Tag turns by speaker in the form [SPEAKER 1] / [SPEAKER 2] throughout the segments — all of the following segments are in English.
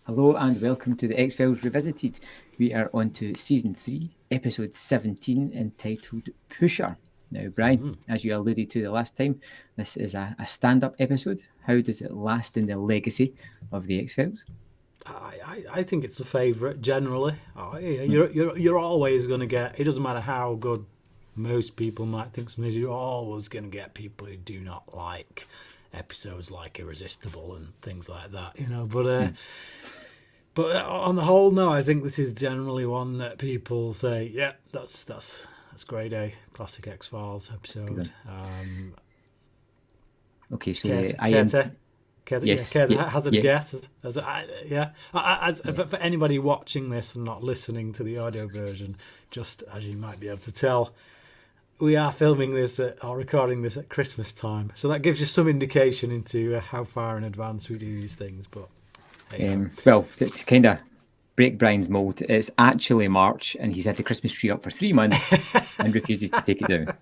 [SPEAKER 1] Hello and welcome to the X-Files Revisited. We are on to Season 3, Episode 17, entitled Pusher. Now, Brian, as you alluded to the last time, this is a stand-up episode. How does it last in the legacy of the X-Files?
[SPEAKER 2] I think it's a favourite generally. You're always going to get. It doesn't matter how good most people might think something is. You're always going to get people who do not like episodes like Irresistible and things like that. But on the whole, no. I think this is generally one that people say, yeah, that's grade A, classic X-Files episode.
[SPEAKER 1] Okay, so
[SPEAKER 2] hazard guess. For anybody watching this and not listening to the audio version, just as you might be able to tell, we are filming this or recording this at Christmas time, so that gives you some indication into how far in advance we do these things. But
[SPEAKER 1] well, to kind of break Brian's mold, it's actually March, and he's had the Christmas tree up for 3 months and refuses to take it down.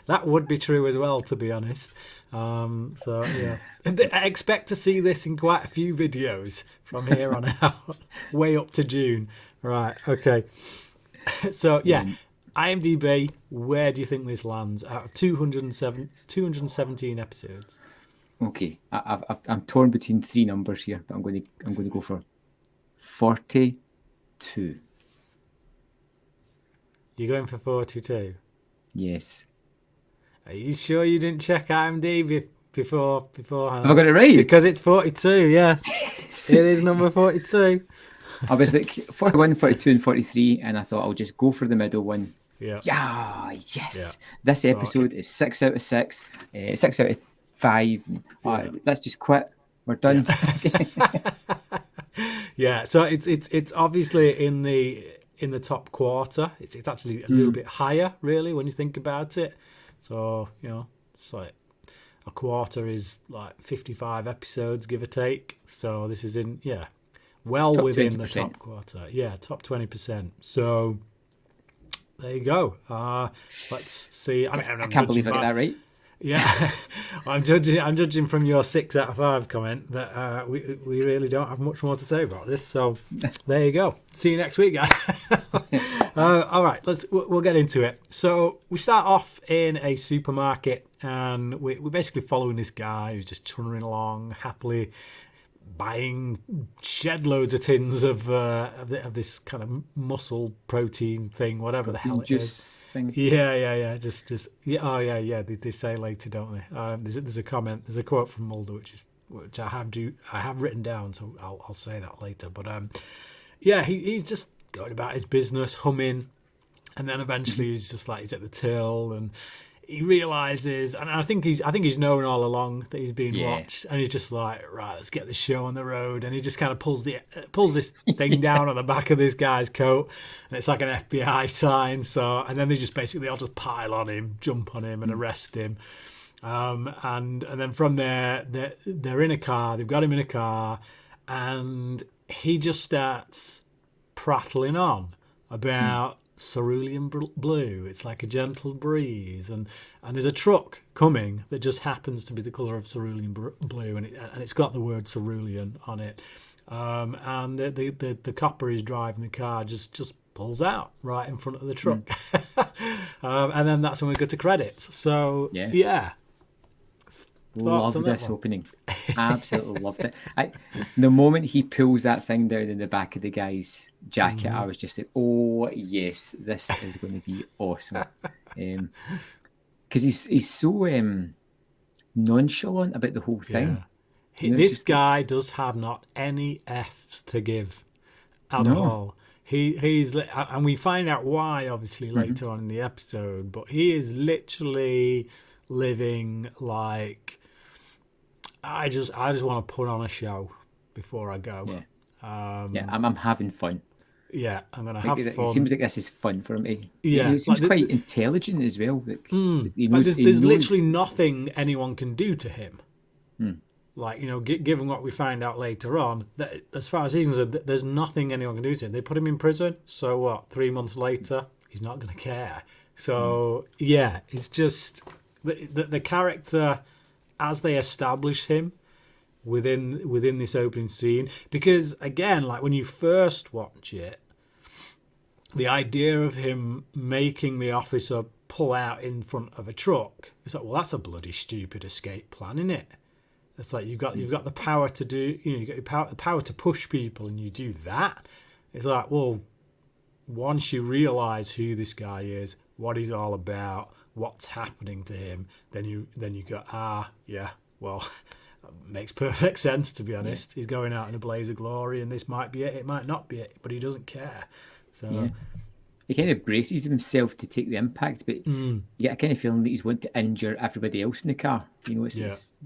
[SPEAKER 2] That would be true as well, to be honest. So yeah, I expect to see this in quite a few videos from here on out, way up to June. Right, okay. So yeah, IMDb, where do you think this lands out of 217 episodes?
[SPEAKER 1] Okay, I'm torn between 3 numbers here, but I'm going to go for 42.
[SPEAKER 2] You're going for 42?
[SPEAKER 1] Yes.
[SPEAKER 2] Are you sure you didn't check IMDb beforehand?
[SPEAKER 1] Have I got it right?
[SPEAKER 2] Because it's 42, yes. It is number 42.
[SPEAKER 1] I was like 41, 42 and 43, and I thought I'll just go for the middle one.
[SPEAKER 2] Yeah,
[SPEAKER 1] yes.
[SPEAKER 2] Yeah.
[SPEAKER 1] This episode is 6 out of 6, 6 out of 5. Let's just quit. We're done.
[SPEAKER 2] Yeah, so it's obviously in the top quarter. It's actually a little bit higher, really, when you think about it. So it's like a quarter is like 55 episodes, give or take. So this is well top within 20%. The top quarter. Yeah, top 20%. So there you go. Let's see. I
[SPEAKER 1] can't believe I got that right.
[SPEAKER 2] Yeah, I'm judging from your 6 out of 5 comment that we really don't have much more to say about this. So there you go. See you next week, guys. All right, we'll get into it. So we start off in a supermarket, and we're basically following this guy who's just chunnering along happily, buying shed loads of tins of this kind of muscle protein thing, whatever the hell it is.
[SPEAKER 1] Thing.
[SPEAKER 2] Yeah. Just Oh yeah. They say later, don't they? There's a comment. There's a quote from Mulder, which I have written down, so I'll say that later. But he's just going about his business, humming, and then eventually he's at the till, and he realizes, and I think he's known all along that he's being watched, and he's just like, right, let's get the show on the road, and he just kind of pulls this thing down on the back of this guy's coat, and it's like an FBI sign. So, and then they just basically all just pile on him, jump on him, and arrest him. And then from there, they're in a car. They've got him in a car, and he just starts prattling on about cerulean blue. It's like a gentle breeze, and there's a truck coming that just happens to be the colour of cerulean blue, and it's got the word cerulean on it. And the copper is driving the car just pulls out right in front of the truck. And then that's when we go to credits. So yeah.
[SPEAKER 1] Love this opening. Absolutely loved it. The moment he pulls that thing down in the back of the guy's jacket, I was just like, oh yes, this is going to be awesome. Because he's so nonchalant about the whole thing.
[SPEAKER 2] Yeah. This guy does have not any F's to give at all. He's and we find out why obviously later on in the episode, but he is literally living like, I just want to put on a show before I go.
[SPEAKER 1] I'm having fun.
[SPEAKER 2] Yeah, I'm going to have fun.
[SPEAKER 1] It seems like this is fun for him.
[SPEAKER 2] Yeah,
[SPEAKER 1] he seems quite intelligent as well.
[SPEAKER 2] There's literally nothing anyone can do to him. Like, given what we find out later on, that as far as he's concerned, there's nothing anyone can do to him. They put him in prison, so what? 3 months later, he's not going to care. So it's just the character, as they establish him, within this opening scene, because again, like when you first watch it, the idea of him making the officer pull out in front of a truck, it's like, well, that's a bloody stupid escape plan, isn't it? It's like you've got the power to do, you got the power to push people, and you do that. It's like, well, once you realise who this guy is, what he's all about, what's happening to him, then you go, well, makes perfect sense, to be honest. He's going out in a blaze of glory, and this might be it, it might not be it, but he doesn't care. So
[SPEAKER 1] he kind of braces himself to take the impact, but you get a kind of feeling that he's wanting to injure everybody else in the car. It's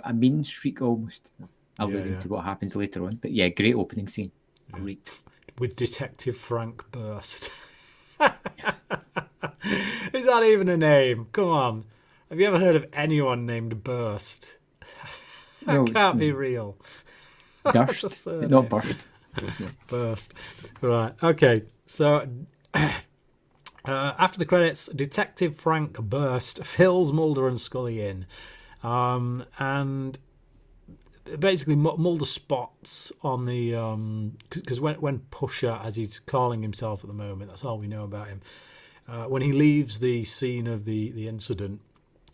[SPEAKER 1] a mean streak almost, alluding to what happens later on. But great opening scene. Great.
[SPEAKER 2] With Detective Frank Burst. Is that even a name? Come on. Have you ever heard of anyone named Burst? That can't be real.
[SPEAKER 1] Durst, not Burst.
[SPEAKER 2] Burst. Right. Okay. So after the credits, Detective Frank Burst fills Mulder and Scully in. And basically Mulder spots on the... Because when Pusher, as he's calling himself at the moment, that's all we know about him, when he leaves the scene of the incident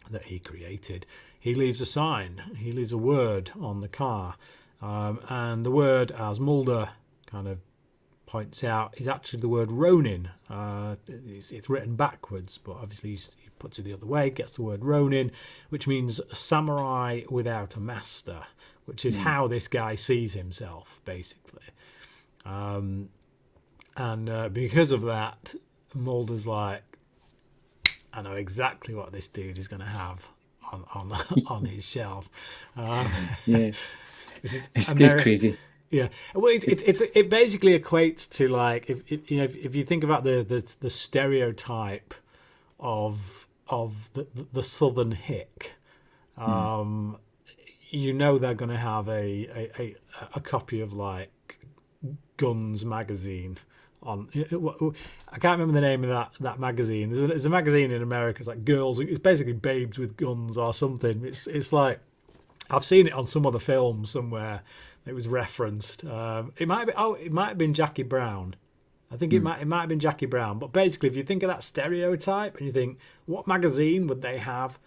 [SPEAKER 2] that he created, he leaves a sign. He leaves a word on the car. And the word, as Mulder kind of points out, is actually the word Ronin. It's written backwards, but obviously he puts it the other way, gets the word Ronin, which means samurai without a master, which is how this guy sees himself, basically. And because of that, Mulder's like, I know exactly what this dude is going to have on his shelf.
[SPEAKER 1] It's crazy.
[SPEAKER 2] Yeah, well, it basically equates to, like, if you think about the stereotype of the Southern hick, they're going to have a copy of, like, Guns magazine on. I can't remember the name of that magazine. There's a magazine in America. It's like girls. It's basically babes with guns or something. It's like, I've seen it on some other film somewhere. It was referenced. It might have been Jackie Brown. I think it might have been Jackie Brown. But basically, if you think of that stereotype and you think, what magazine would they have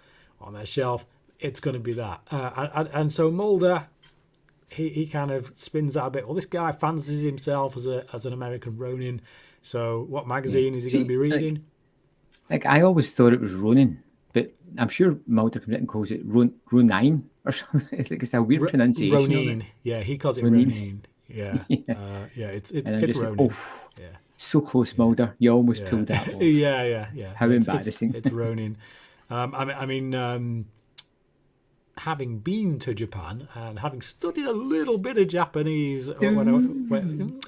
[SPEAKER 2] on their shelf? It's going to be that. And so Mulder, he kind of spins that a bit. Well, this guy fancies himself as an American Ronin. So what magazine is he going to be reading?
[SPEAKER 1] Like I always thought it was Ronin, but I'm sure Mulder comes out and calls it Ronin or something. It's a weird pronunciation.
[SPEAKER 2] Ronin. Yeah, he calls it Ronin. Yeah. It's Ronin.
[SPEAKER 1] So close, Mulder. You almost pulled that off.
[SPEAKER 2] Yeah.
[SPEAKER 1] How embarrassing.
[SPEAKER 2] It's Ronin. I mean, having been to Japan and having studied a little bit of Japanese, can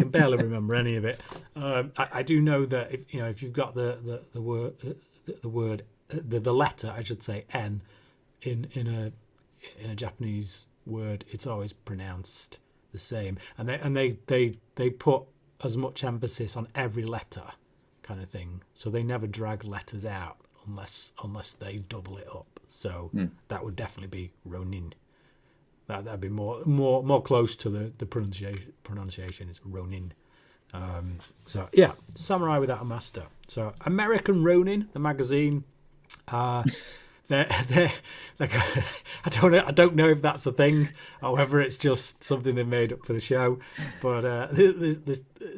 [SPEAKER 2] barely remember any of it. I do know that if you've got the word, the letter, I should say, N in a Japanese word, it's always pronounced the same, and they put as much emphasis on every letter, kind of thing. So they never drag letters out unless they double it up. So that would definitely be Ronin. That'd be more close to the pronunciation. It's Ronin. So yeah, Samurai Without a Master. So American Ronin, the magazine. They're I don't know if that's a thing or whether it's just something they made up for the show. But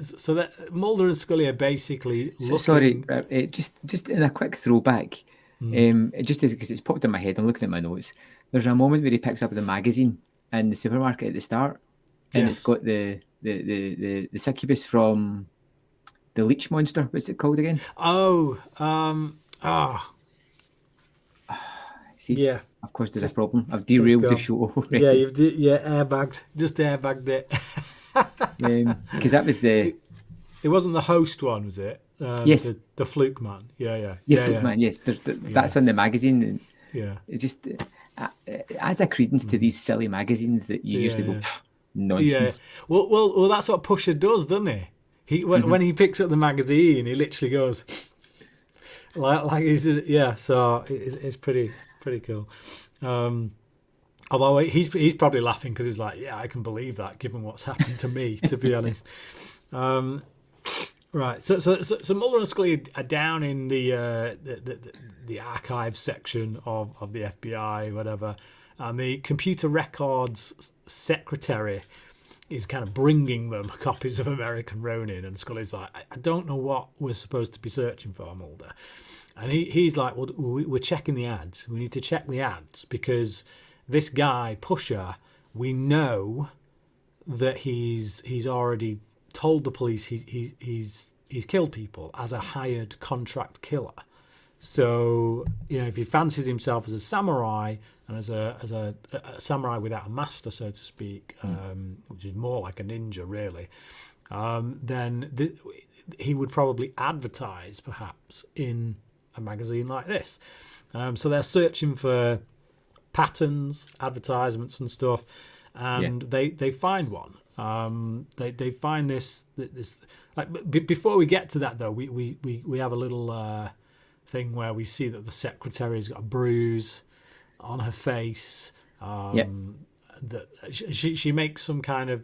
[SPEAKER 2] so that Mulder and Scully are basically looking...
[SPEAKER 1] Sorry, just in a quick throwback. It just is because it's popped in my head. I'm looking at my notes. There's a moment where he picks up the magazine in the supermarket at the start, and it's got the succubus from the Leech Monster. What's it called again? See,
[SPEAKER 2] yeah.
[SPEAKER 1] Of course, there's a problem. I've derailed the show already.
[SPEAKER 2] Yeah, you've airbagged it.
[SPEAKER 1] Because that was the.
[SPEAKER 2] It wasn't the host one, was it?
[SPEAKER 1] Yes.
[SPEAKER 2] The Fluke Man. Yeah.
[SPEAKER 1] Fluke Man. Yes, that's on the magazine. And
[SPEAKER 2] yeah.
[SPEAKER 1] It just adds a credence to these silly magazines that you usually go nonsense.
[SPEAKER 2] Yeah. Well, that's what Pusher does, doesn't he? When he picks up the magazine, he literally goes like he's So it's pretty cool. Although he's probably laughing because he's like, yeah, I can believe that given what's happened to me, to be honest. Right. So Mulder and Scully are down in the archive section of the FBI, whatever, and the computer records secretary is kind of bringing them copies of American Ronin, and Scully's like, I don't know what we're supposed to be searching for, Mulder. And he's like, well, we're checking the ads. We need to check the ads because this guy, Pusher, we know that he's already told the police he's killed people as a hired contract killer. So, if he fancies himself as a samurai and as a samurai without a master, so to speak, which is more like a ninja, really, then he would probably advertise, perhaps, in a magazine like this. So they're searching for patterns, advertisements and stuff, and they find one. They find this like before we get to that though, we have a little thing where we see that the secretary's got a bruise on her face. That she makes some kind of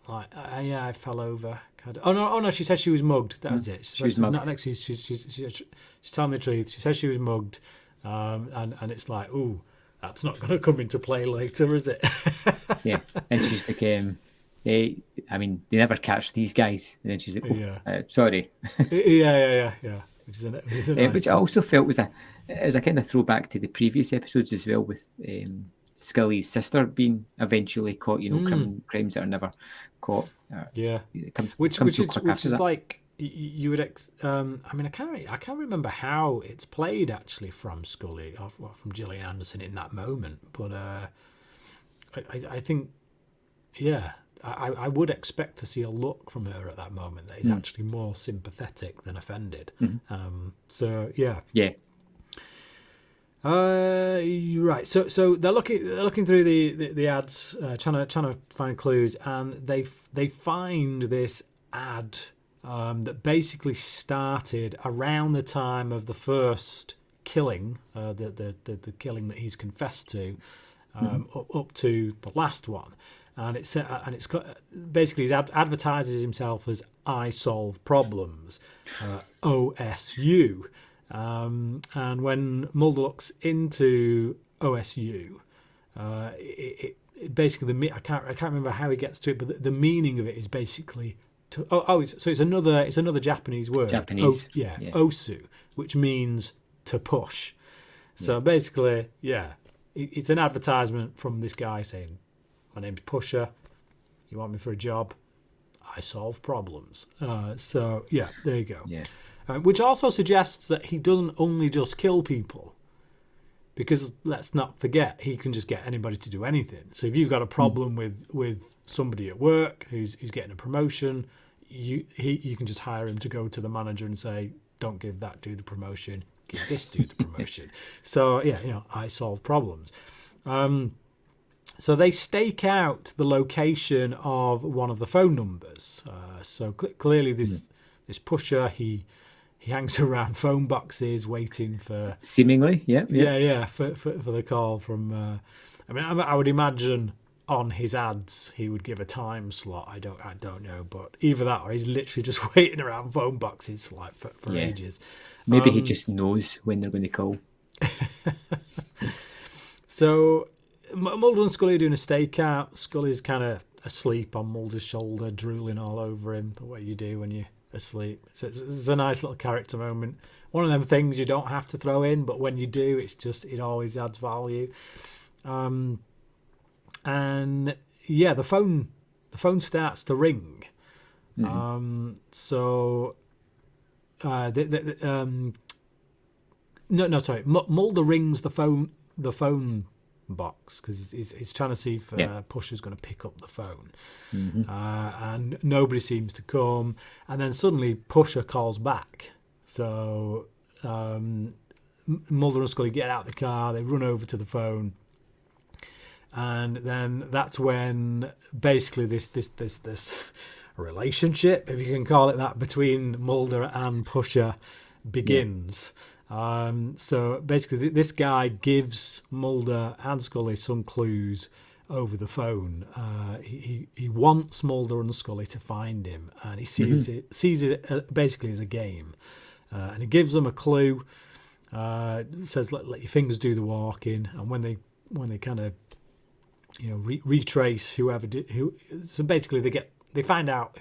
[SPEAKER 2] like, I fell over. Kind of, oh no, she says she was mugged. That was it.
[SPEAKER 1] She was mugged.
[SPEAKER 2] Not an excuse. She's telling the truth. She says she was mugged, and it's like, ooh, that's not going to come into play later, is it?
[SPEAKER 1] Yeah, and she's like, they never catch these guys. And then she's like, sorry.
[SPEAKER 2] Yeah. Which
[SPEAKER 1] I also felt was a kind of throwback to the previous episodes as well, with Scully's sister being eventually caught. Crimes that are never caught.
[SPEAKER 2] Which is like you would. I can't remember how it's played actually from Scully or from Gillian Anderson in that moment, but I think, I would expect to see a look from her at that moment that is actually more sympathetic than offended. Right. So they're looking through the ads, trying to find clues, and they find this ad that basically started around the time of the first killing, the killing that he's confessed to, up to the last one. And it's got basically he advertises himself as I solve problems, OSU, and when Mulder looks into OSU, it basically I can't remember how he gets to it, but the meaning of it is basically it's another Japanese word, osu, which means to push. So basically, it's an advertisement from this guy saying, my name's Pusher. You want me for a job? I solve problems. There you go. Yeah. Which also suggests that he doesn't only just kill people, because let's not forget, he can just get anybody to do anything. So if you've got a problem with somebody at work who's getting a promotion, you can just hire him to go to the manager and say, don't give that dude the promotion, give this dude the promotion. So I solve problems. So they stake out the location of one of the phone numbers. So clearly this Pusher, he hangs around phone boxes waiting for...
[SPEAKER 1] Seemingly,
[SPEAKER 2] for the call from... I would imagine on his ads he would give a time slot. I don't know, but either that or he's literally just waiting around phone boxes for ages.
[SPEAKER 1] Maybe he just knows when they're going to call.
[SPEAKER 2] So... Mulder and Scully are doing a stakeout. Scully's kind of asleep on Mulder's shoulder, drooling all over him, the way you do when you're asleep. So it's a nice little character moment. One of them things you don't have to throw in, but when you do, it always adds value. The phone starts to ring. Mulder rings the phone box because he's trying to see if Pusher's going to pick up the phone, and nobody seems to come, and then suddenly Pusher calls back. So Mulder and Scully get out of the car, they run over to the phone, and then that's when basically this relationship, if you can call it that, between Mulder and Pusher begins. So basically, this guy gives Mulder and Scully some clues over the phone. He wants Mulder and Scully to find him, and he sees it basically as a game. And he gives them a clue. Says let your fingers do the walking, and when they kind of retrace whoever did who. So basically, they find out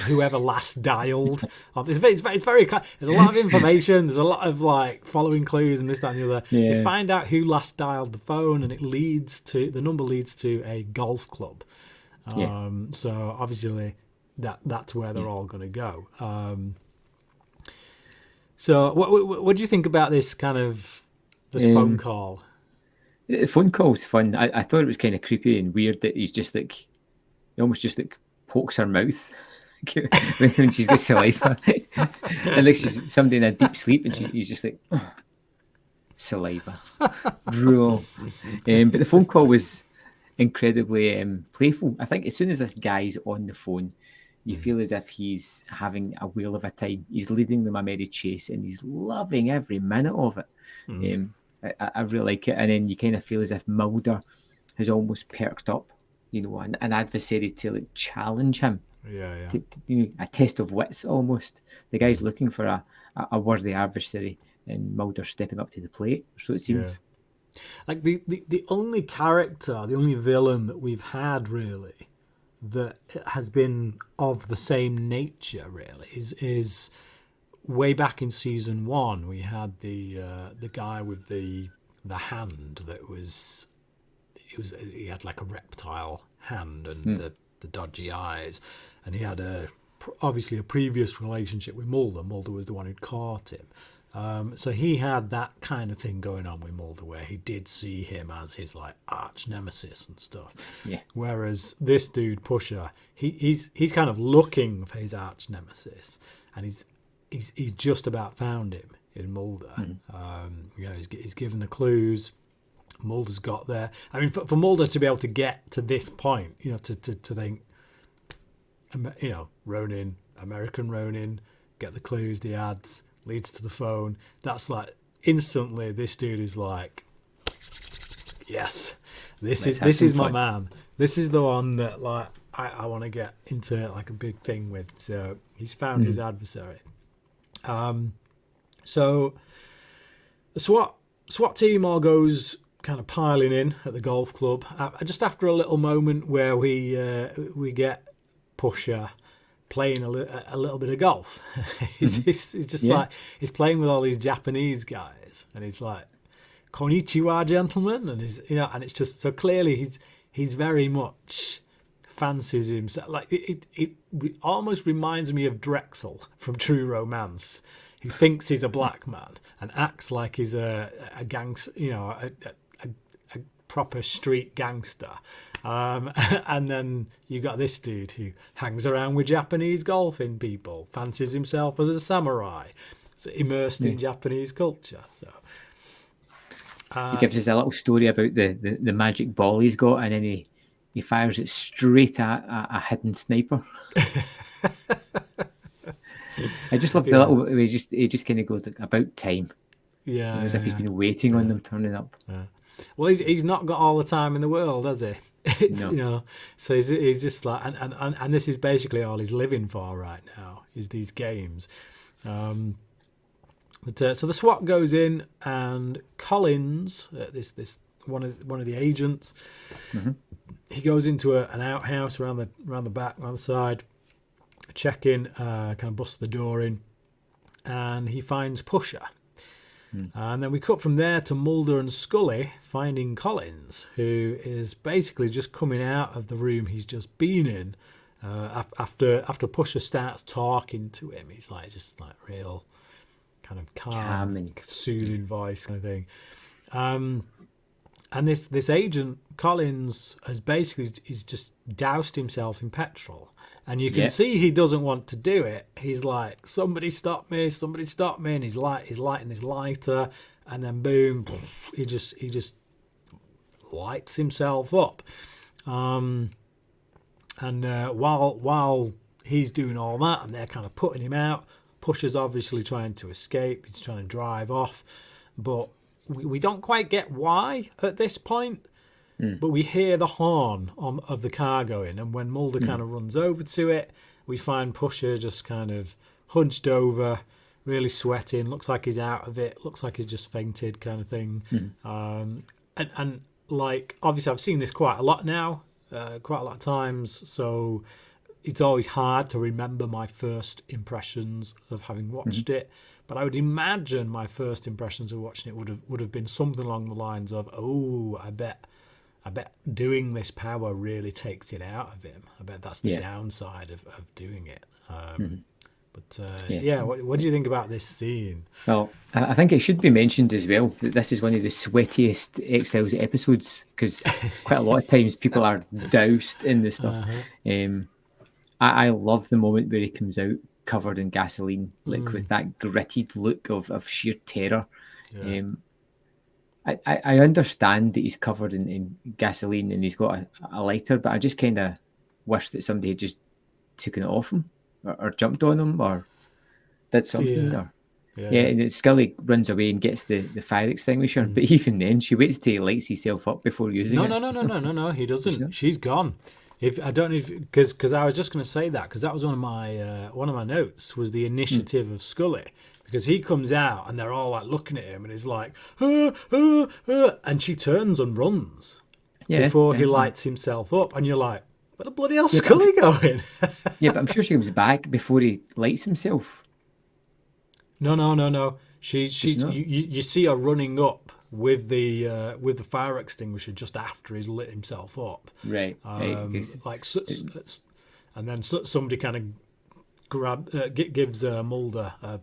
[SPEAKER 2] whoever last dialed. It's very there's a lot of information, there's a lot of like following clues and this, that and the other. You find out who last dialed the phone, and the number leads to a golf club. So obviously that's where they're all going to go. So what do you think about this kind of phone call?
[SPEAKER 1] The phone call's fun. I thought it was kind of creepy and weird that he's just like, he almost just like pokes her mouth when she's got saliva. And like she's somebody in a deep sleep, and he's just like, oh, saliva, drool. But the phone call was incredibly playful. I think as soon as this guy's on the phone, you feel as if he's having a whale of a time. He's leading them a merry chase, and he's loving every minute of it. I really like it. And then you kind of feel as if Mulder has almost perked up, an adversary to like challenge him. A test of wits almost. The guy's looking for a worthy adversary, and Mulder's stepping up to the plate, so it seems.
[SPEAKER 2] Like the only character, the only villain that we've had really that has been of the same nature really is way back in season 1. We had the guy with the hand that he had like a reptile hand and the dodgy eyes, and he had obviously a previous relationship with Mulder. Mulder was the one who'd caught him. So he had that kind of thing going on with Mulder, where he did see him as his like arch nemesis and stuff. Whereas this dude Pusher, he's kind of looking for his arch nemesis, and he's just about found him in Mulder. He's given the clues. Mulder's got there. I mean, for Mulder to be able to get to this point, to think, Ronin, American Ronin, get the clues, the ads, leads to the phone. That's like instantly this dude is like, yes, this is my man. This is the one that like I want to get into like a big thing with. So he's found his adversary. So the SWAT team all goes kind of piling in at the golf club just after a little moment where we get Pusher playing a little bit of golf. He's just like, he's playing with all these Japanese guys, and he's like, "Konnichiwa, gentlemen," and and it's just so clearly he's very much fancies himself. Like it almost reminds me of Drexel from True Romance, who thinks he's a black man and acts like he's a gangster, a proper street gangster. And then you got this dude who hangs around with Japanese golfing people, fancies himself as a samurai, so immersed in Japanese culture. So
[SPEAKER 1] he gives us a little story about the magic ball he's got, and then he fires it straight at a hidden sniper. I just love the little. He just kind of goes like, about time. As if he's been waiting on them turning up.
[SPEAKER 2] Well, he's not got all the time in the world, has he?
[SPEAKER 1] No.
[SPEAKER 2] So he's just like, and this is basically all he's living for right now, is these games. But so the SWAT goes in, and Collins, this one of the agents, he goes into an outhouse around the back, around the side, check in, kind of busts the door in, and he finds Pusher. And then we cut from there to Mulder and Scully finding Collins, who is basically just coming out of the room he's just been in. After Pusher starts talking to him, he's like just like real kind of calm and soothing voice kind of thing. And this agent Collins has basically he's just doused himself in petrol. And you can see he doesn't want to do it. He's like, somebody stop me, and he's lighting his lighter, and then boom, he just lights himself up. And while he's doing all that, and they're kind of putting him out, Pusher's obviously trying to escape. He's trying to drive off, but we don't quite get why at this point. But we hear the horn of the car going, and when Mulder kind of runs over to it, we find Pusher just kind of hunched over, really sweating, looks like he's out of it, looks like he's just fainted kind of thing. And like, obviously I've seen this quite a lot now, quite a lot of times, so it's always hard to remember my first impressions of having watched it. But I would imagine my first impressions of watching it would have been something along the lines of, oh, I bet doing this power really takes it out of him. I bet that's the downside of doing it. But what do you think about this scene?
[SPEAKER 1] Well, I think it should be mentioned as well that this is one of the sweatiest X-Files episodes, because quite a lot of times people are doused in this stuff. I love the moment where he comes out covered in gasoline, like with that gritted look of sheer terror. I understand that he's covered in gasoline and he's got a lighter, but I just kind of wish that somebody had just taken it off him or jumped on him or did something. And Scully runs away and gets the fire extinguisher, but even then she waits till he lights himself up before using it.
[SPEAKER 2] No, he doesn't. She's gone. I don't know because I was just going to say that, because that was one of my notes, was the initiative of Scully. Because he comes out and they're all like looking at him and he's like, and she turns and runs before he lights himself up. And you're like, where the bloody hell's Scully going?
[SPEAKER 1] But I'm sure she comes back before he lights himself.
[SPEAKER 2] No. You see her running up with the fire extinguisher just after he's lit himself up.
[SPEAKER 1] Right.
[SPEAKER 2] And then somebody kind of gives Mulder a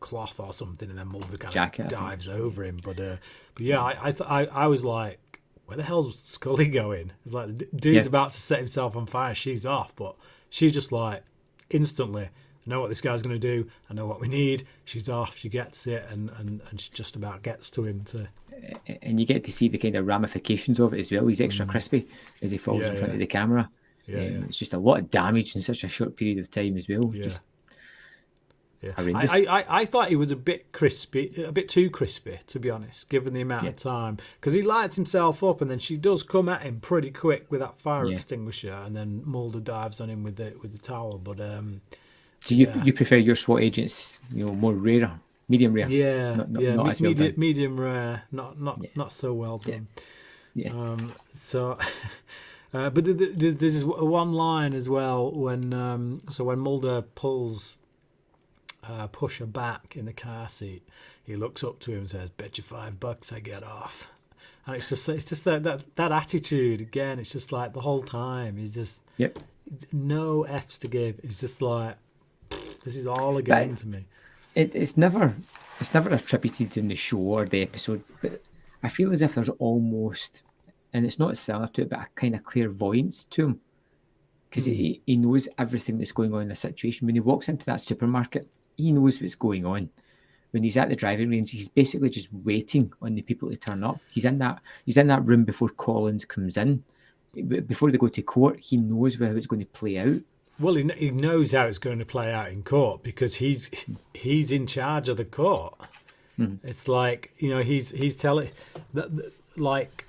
[SPEAKER 2] cloth or something, and then Mulder kind of dives over him. But I was like, where the hell's Scully going? It's like the dude's about to set himself on fire. She's off, but she's just like instantly, I know what this guy's going to do. I know what we need. She's off. She gets it, and she just about gets to him.
[SPEAKER 1] And you get to see the kind of ramifications of it as well. He's extra crispy as he falls in front of the camera. It's just a lot of damage in such a short period of time as well. Just horrendous.
[SPEAKER 2] I thought he was a bit crispy, a bit too crispy, to be honest, given the amount of time. Because he lights himself up, and then she does come at him pretty quick with that fire extinguisher, and then Mulder dives on him with the towel. But
[SPEAKER 1] do you prefer your SWAT agents, more rare, medium rare?
[SPEAKER 2] Medium rare, not so well done. But there's this one line as well when Mulder pulls Pusher back in the car seat, he looks up to him and says, "Bet you $5 I get off." And it's just that attitude again. It's just like the whole time he's just no F's to give. It's just like, this is all a game to me.
[SPEAKER 1] It's never attributed in the show or the episode, but I feel as if there's almost, and it's not similar to it, but a kind of clairvoyance to him, because he knows everything that's going on in the situation. When he walks into that supermarket, he knows what's going on. When he's at the driving range, he's basically just waiting on the people to turn up. He's in that room before Collins comes in. Before they go to court, he knows how it's going to play out.
[SPEAKER 2] Well, he knows how it's going to play out in court because he's in charge of the court. It's like, he's telling that, like,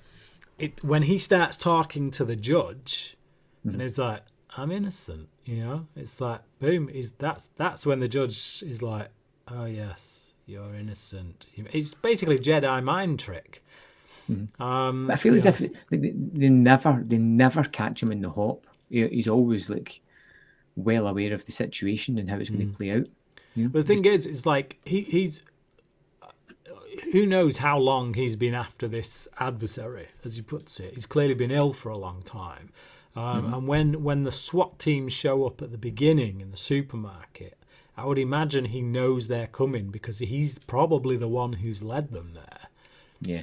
[SPEAKER 2] when he starts talking to the judge, and it's like, I'm innocent, it's like, boom, that's when the judge is like, oh yes, you're innocent. It's basically a Jedi mind trick.
[SPEAKER 1] I feel as if they never catch him in the hop. He's always like well aware of the situation and how it's going to play out.
[SPEAKER 2] But the thing is, it's like he's who knows how long he's been after this adversary, as he puts it. He's clearly been ill for a long time. And when the SWAT team show up at the beginning in the supermarket, I would imagine he knows they're coming because he's probably the one who's led them there.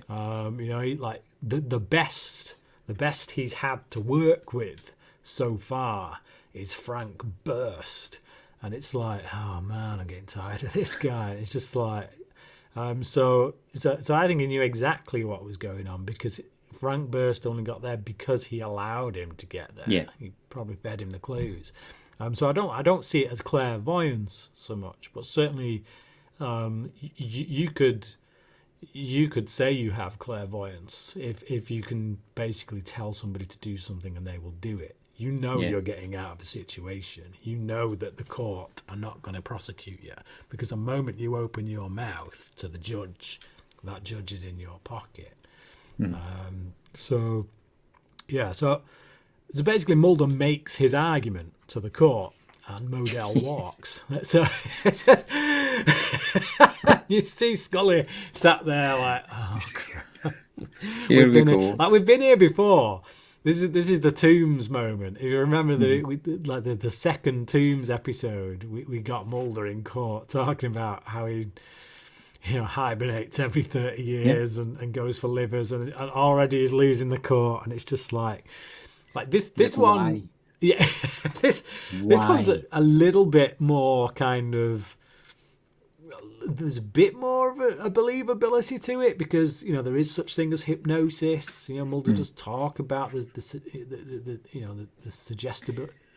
[SPEAKER 2] Like the best he's had to work with so far is Frank Burst, and it's like, oh man, I'm getting tired of this guy. It's just like, so I think he knew exactly what was going on because Frank Burst only got there because he allowed him to get there. He probably fed him the clues. So I don't see it as clairvoyance so much, but certainly you could say you have clairvoyance if you can basically tell somebody to do something and they will do it. You know you're getting out of a situation. You know that the court are not going to prosecute you, because the moment you open your mouth to the judge, that judge is in your pocket. So basically Mulder makes his argument to the court and Modell walks. So it's just, you see Scully sat there like, oh crap.
[SPEAKER 1] Here we go.
[SPEAKER 2] Like, we've been here before. This is the Tombs moment. If you remember the second Tombs episode, we got Mulder in court talking about how he hibernates every 30 years and goes for livers and already is losing the court, and it's just like this one.
[SPEAKER 1] Why?
[SPEAKER 2] Yeah, this one's a little bit more kind of. There's a bit more of a believability to it, because there is such thing as hypnosis. Mulder does talk about the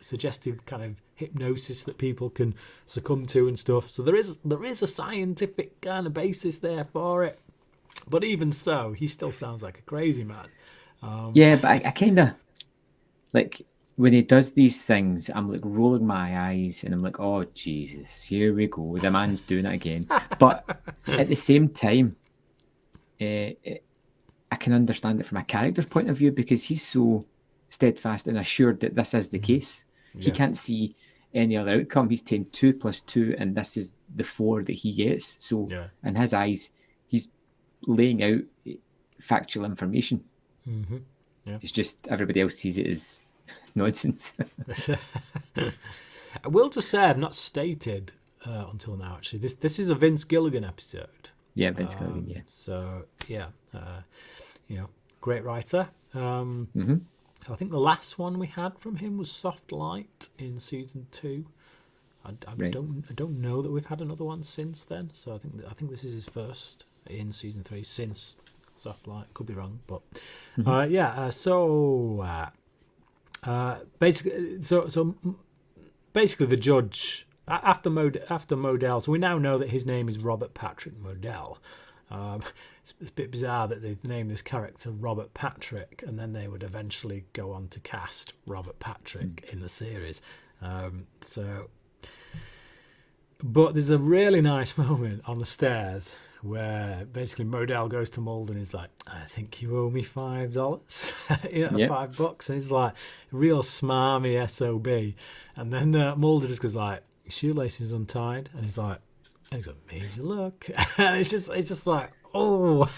[SPEAKER 2] suggestive kind of hypnosis that people can succumb to and stuff. So there is a scientific kind of basis there for it. But even so, he still sounds like a crazy man.
[SPEAKER 1] But I kind of like when he does these things, I'm like rolling my eyes and I'm like, oh Jesus, here we go, the man's doing it again. But at the same time, I can understand it from a character's point of view, because he's so steadfast and assured that this is the case. He can't see any other outcome. He's taken 2 + 2, and this is the 4 that he gets. So in his eyes, he's laying out factual information. It's just everybody else sees it as nonsense.
[SPEAKER 2] I will just say I've not stated until now, actually, this is a Vince Gilligan episode.
[SPEAKER 1] Yeah, Vince Gilligan, yeah.
[SPEAKER 2] So great writer. I think the last one we had from him was Soft Light in season 2. I don't know that we've had another one since then. So I think this is his first in season 3 since Soft Light. Could be wrong, but basically the judge after Modell. So we now know that his name is Robert Patrick Modell. It's a bit bizarre that they've named this character Robert Patrick, and then they would eventually go on to cast Robert Patrick in the series. But there's a really nice moment on the stairs where basically Modell goes to Mulder and he's like, I think you owe me $5, $5, and he's like, real smarmy SOB. And then Mulder just goes like, your shoelace is untied, and he's like, it's a major look. And it's just like, oh.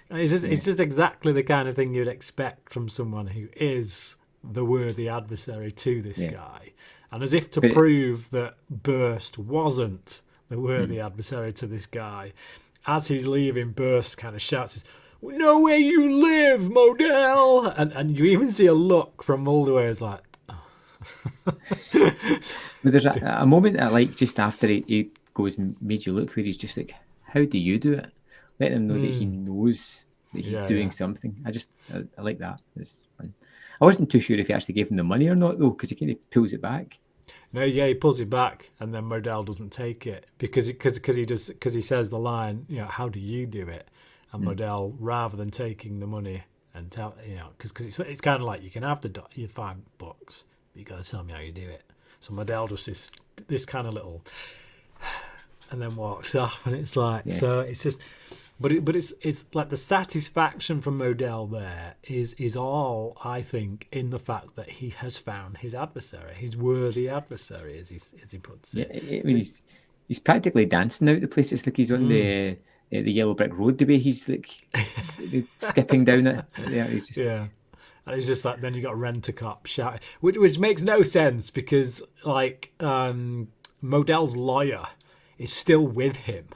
[SPEAKER 2] And it's just exactly the kind of thing you'd expect from someone who is the worthy adversary to this guy. And as if to prove that Burst wasn't the worthy adversary to this guy, as he's leaving, Burst kind of shouts, "We know where you live, Modell!" And you even see a look from Mulder where it's like, oh.
[SPEAKER 1] But there's a moment that, like, just after he goes made you look, where he's just like, how do you do it? Let him know that he knows that he's doing something. I like that. It's fun. I wasn't too sure if he actually gave him the money or not, though, because he kind of pulls it back.
[SPEAKER 2] No, he pulls it back, and then Modell doesn't take it because he says the line, how do you do it? And Modell, rather than taking the money and tell, because it's kind of like, you can have your $5, but you got to tell me how you do it. So Modell does this kind of little, and then walks off, and it's like, so it's just. But it's like the satisfaction from Modell there is all, I think, in the fact that he has found his adversary, his worthy adversary, as he puts it.
[SPEAKER 1] Yeah, I mean, he's practically dancing out the place. It's like he's on the yellow brick road, the way he's like skipping down it. Yeah, he's just...
[SPEAKER 2] And it's just like, then you got Rent-A-Cop shouting, which makes no sense, because like Modell's lawyer is still with him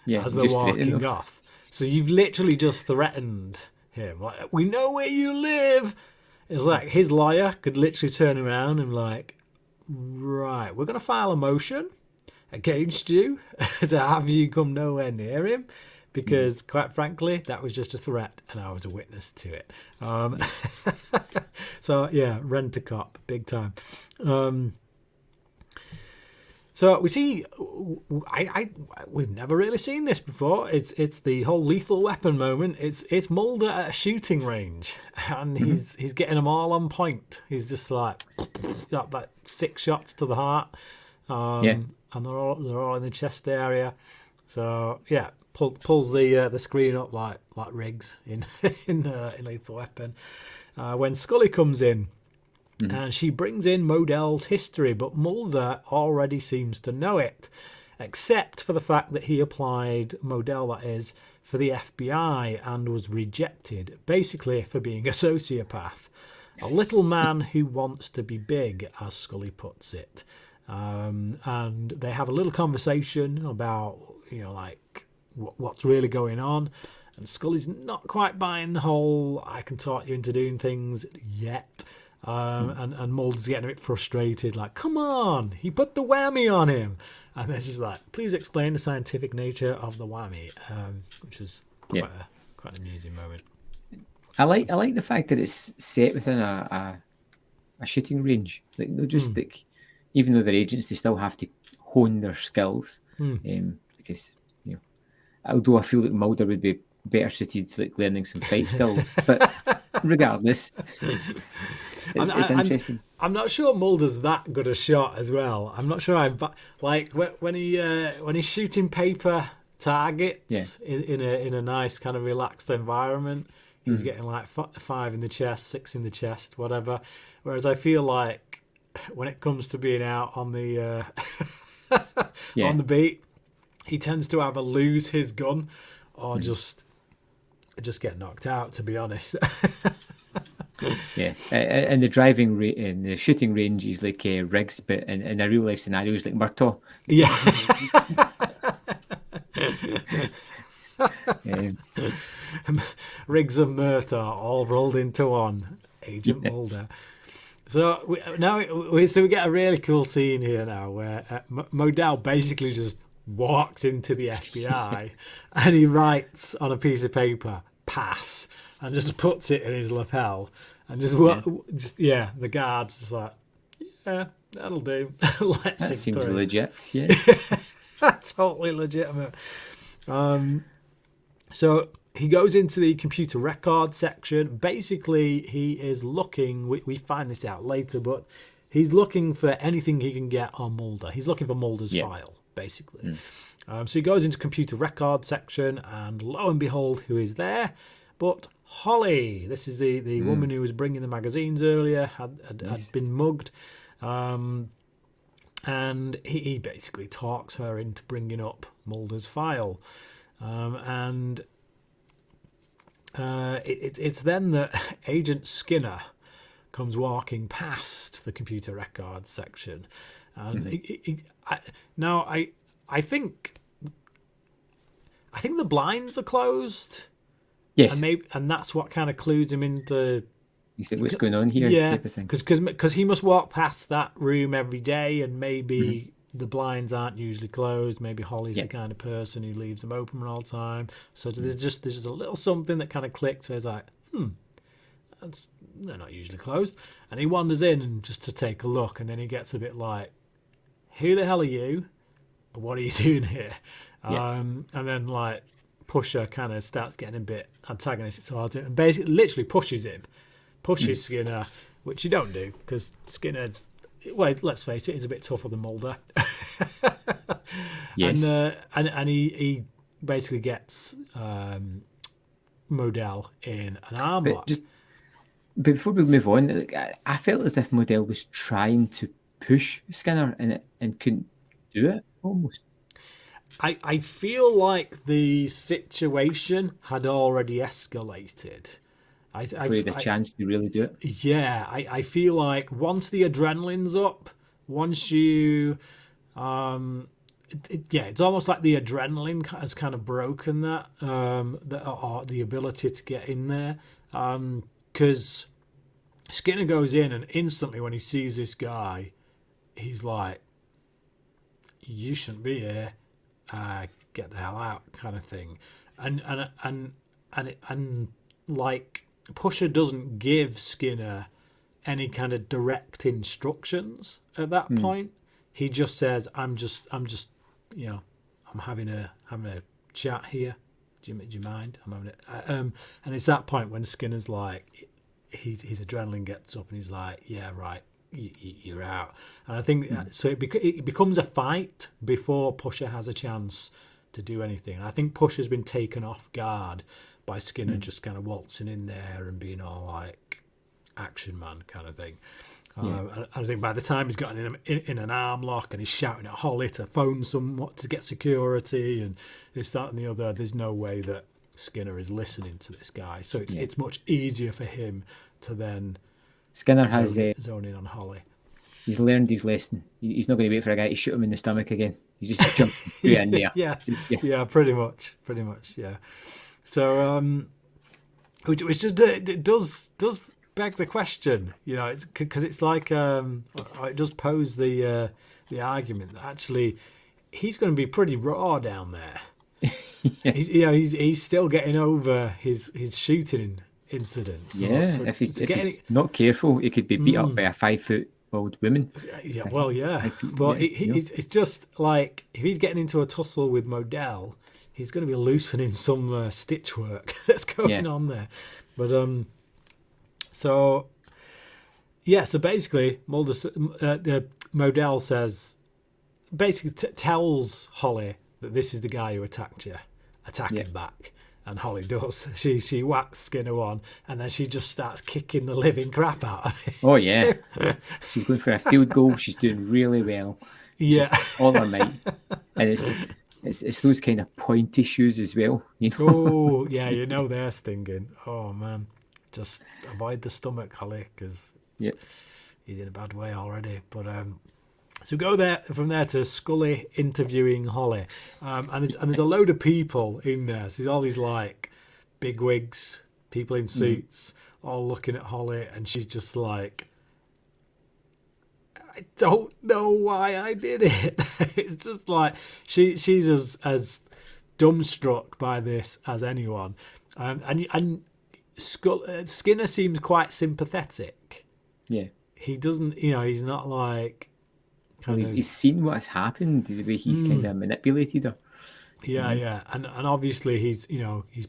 [SPEAKER 2] as they're walking off. So you've literally just threatened him. Like, we know where you live. It's like his lawyer could literally turn around and like, right, we're going to file a motion against you to have you come nowhere near him, because, quite frankly, that was just a threat, and I was a witness to it. So yeah, Rent-A-Cop, big time. So we see, we've never really seen this before. It's the whole lethal weapon moment. It's Mulder at a shooting range, and he's getting them all on point. He's just like 6 shots to the heart, and they're all in the chest area. So yeah, pulls the screen up like Riggs in Lethal Weapon. When Scully comes in. And she brings in Modell's history, but Mulder already seems to know it, except for the fact that he applied, Modell that is, for the FBI and was rejected, basically for being a sociopath. A little man who wants to be big, as Scully puts it. And they have a little conversation about, what's really going on. And Scully's not quite buying the whole, I can talk you into doing things yet. And Mulder's getting a bit frustrated, like, come on, he put the whammy on him. And then she's like, please explain the scientific nature of the whammy, which was quite an amusing moment.
[SPEAKER 1] I like the fact that it's set within a shooting range. Like, they're just like, even though they're agents, they still have to hone their skills. Because, although I feel like Mulder would be better suited to like learning some fight skills, but regardless. It's interesting.
[SPEAKER 2] I'm not sure Mulder's that good a shot as well. I'm not sure. When he's shooting paper targets in a nice kind of relaxed environment, he's getting like 5 in the chest, 6 in the chest, whatever. Whereas I feel like when it comes to being out on the on the beat, he tends to either lose his gun or just get knocked out. To be honest.
[SPEAKER 1] Yeah, and in the shooting range, he's like Riggs, but in a real life scenario, he's like Murtaugh.
[SPEAKER 2] Yeah. Riggs and Murtaugh all rolled into one. Agent Mulder. So we get a really cool scene here now where Modell basically just walks into the FBI and he writes on a piece of paper, pass, and just puts it in his lapel, and the guard's just like, yeah, that'll do. Let's
[SPEAKER 1] that seems
[SPEAKER 2] through.
[SPEAKER 1] Legit, yeah.
[SPEAKER 2] Totally legitimate. So he goes into the computer record section. Basically, he is looking. We find this out later, but he's looking for anything he can get on Mulder. He's looking for Mulder's file, basically. So he goes into computer record section, and lo and behold, who is there? But Holly, this is the woman who was bringing the magazines earlier, had been mugged. And he basically talks her into bringing up Mulder's file. It's then that Agent Skinner comes walking past the computer record section. And I think the blinds are closed.
[SPEAKER 1] Yes,
[SPEAKER 2] and that's what kind of clues him into.
[SPEAKER 1] You said, what's going on here?
[SPEAKER 2] Yeah,
[SPEAKER 1] type of thing.
[SPEAKER 2] Because he must walk past that room every day, and maybe the blinds aren't usually closed. Maybe Holly's the kind of person who leaves them open all the time. So there's just a little something that kind of clicks. Where it's like, they're not usually closed. And he wanders in and just to take a look, and then he gets a bit like, who the hell are you? What are you doing here? And then like Pusher kind of starts getting a bit antagonistic towards him, and basically literally pushes Skinner, which you don't do because Skinner's, well, let's face it, he's a bit tougher than Mulder.
[SPEAKER 1] Yes.
[SPEAKER 2] And he basically gets Modell in an armlock.
[SPEAKER 1] But before we move on, I felt as if Modell was trying to push Skinner and couldn't do it almost.
[SPEAKER 2] I feel like the situation had already escalated.
[SPEAKER 1] For the chance to really do it.
[SPEAKER 2] Yeah, I feel like once the adrenaline's up, once you, it's almost like the adrenaline has kind of broken that, or the ability to get in there, because Skinner goes in and instantly when he sees this guy, he's like, "You shouldn't be here. Get the hell out," kind of thing. and like Pusher doesn't give Skinner any kind of direct instructions at that point. He just says, I'm just I'm having a chat here. Do you mind? I'm having it. And it's that point when Skinner's like, his adrenaline gets up and he's like, yeah, right, you're out. And I think so. It becomes a fight before Pusher has a chance to do anything. And I think Pusher's been taken off guard by Skinner just kind of waltzing in there and being all like action man kind of thing. And I think by the time he's got in an arm lock and he's shouting at Holly to phone someone to get security and this, that and the other, there's no way that Skinner is listening to this guy. So it's much easier for him to then
[SPEAKER 1] Skinner has
[SPEAKER 2] zone in on Holly.
[SPEAKER 1] He's learned his lesson. He's not going to wait for a guy to shoot him in the stomach again. He's just jumping straight in there.
[SPEAKER 2] Yeah, pretty much, yeah. So, which just it does beg the question, you know, because it's like it does pose the argument that actually he's going to be pretty raw down there. He's still getting over his shooting incident. So
[SPEAKER 1] if he's not careful, he could be beat up by a 5-foot-old woman.
[SPEAKER 2] But it's just like if he's getting into a tussle with Modell, he's going to be loosening some stitch work that's going on there. But so basically, Modell says, basically tells Holly that this is the guy who attacked you, attack him back. And Holly does. She whacks Skinner on, and then she just starts kicking the living crap out of him.
[SPEAKER 1] Oh, yeah. She's going for a field goal. She's doing really well.
[SPEAKER 2] Yeah.
[SPEAKER 1] Just all her might. And it's those kind of pointy shoes as well. You know?
[SPEAKER 2] Oh, yeah, you know they're stinging. Oh, man. Just avoid the stomach, Holly, because he's in a bad way already. But so go from there to Scully interviewing Holly, and there's a load of people in there. So there's all these like bigwigs, people in suits, all looking at Holly, and she's just like, I don't know why I did it. It's just like she's as dumbstruck by this as anyone, and Skinner seems quite sympathetic.
[SPEAKER 1] Yeah,
[SPEAKER 2] he doesn't. He's not like.
[SPEAKER 1] He's seen what's happened, the way he's kind of manipulated her.
[SPEAKER 2] Yeah, and obviously he's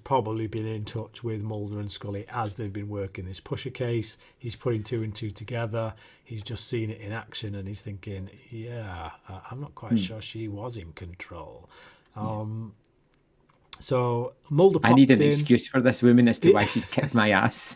[SPEAKER 2] probably been in touch with Mulder and Scully as they've been working this Pusher case. He's putting two and two together. He's just seen it in action, and he's thinking, I'm not quite sure she was in control. So Mulder pops in.
[SPEAKER 1] I need an excuse for this woman as to why she's kicked my ass.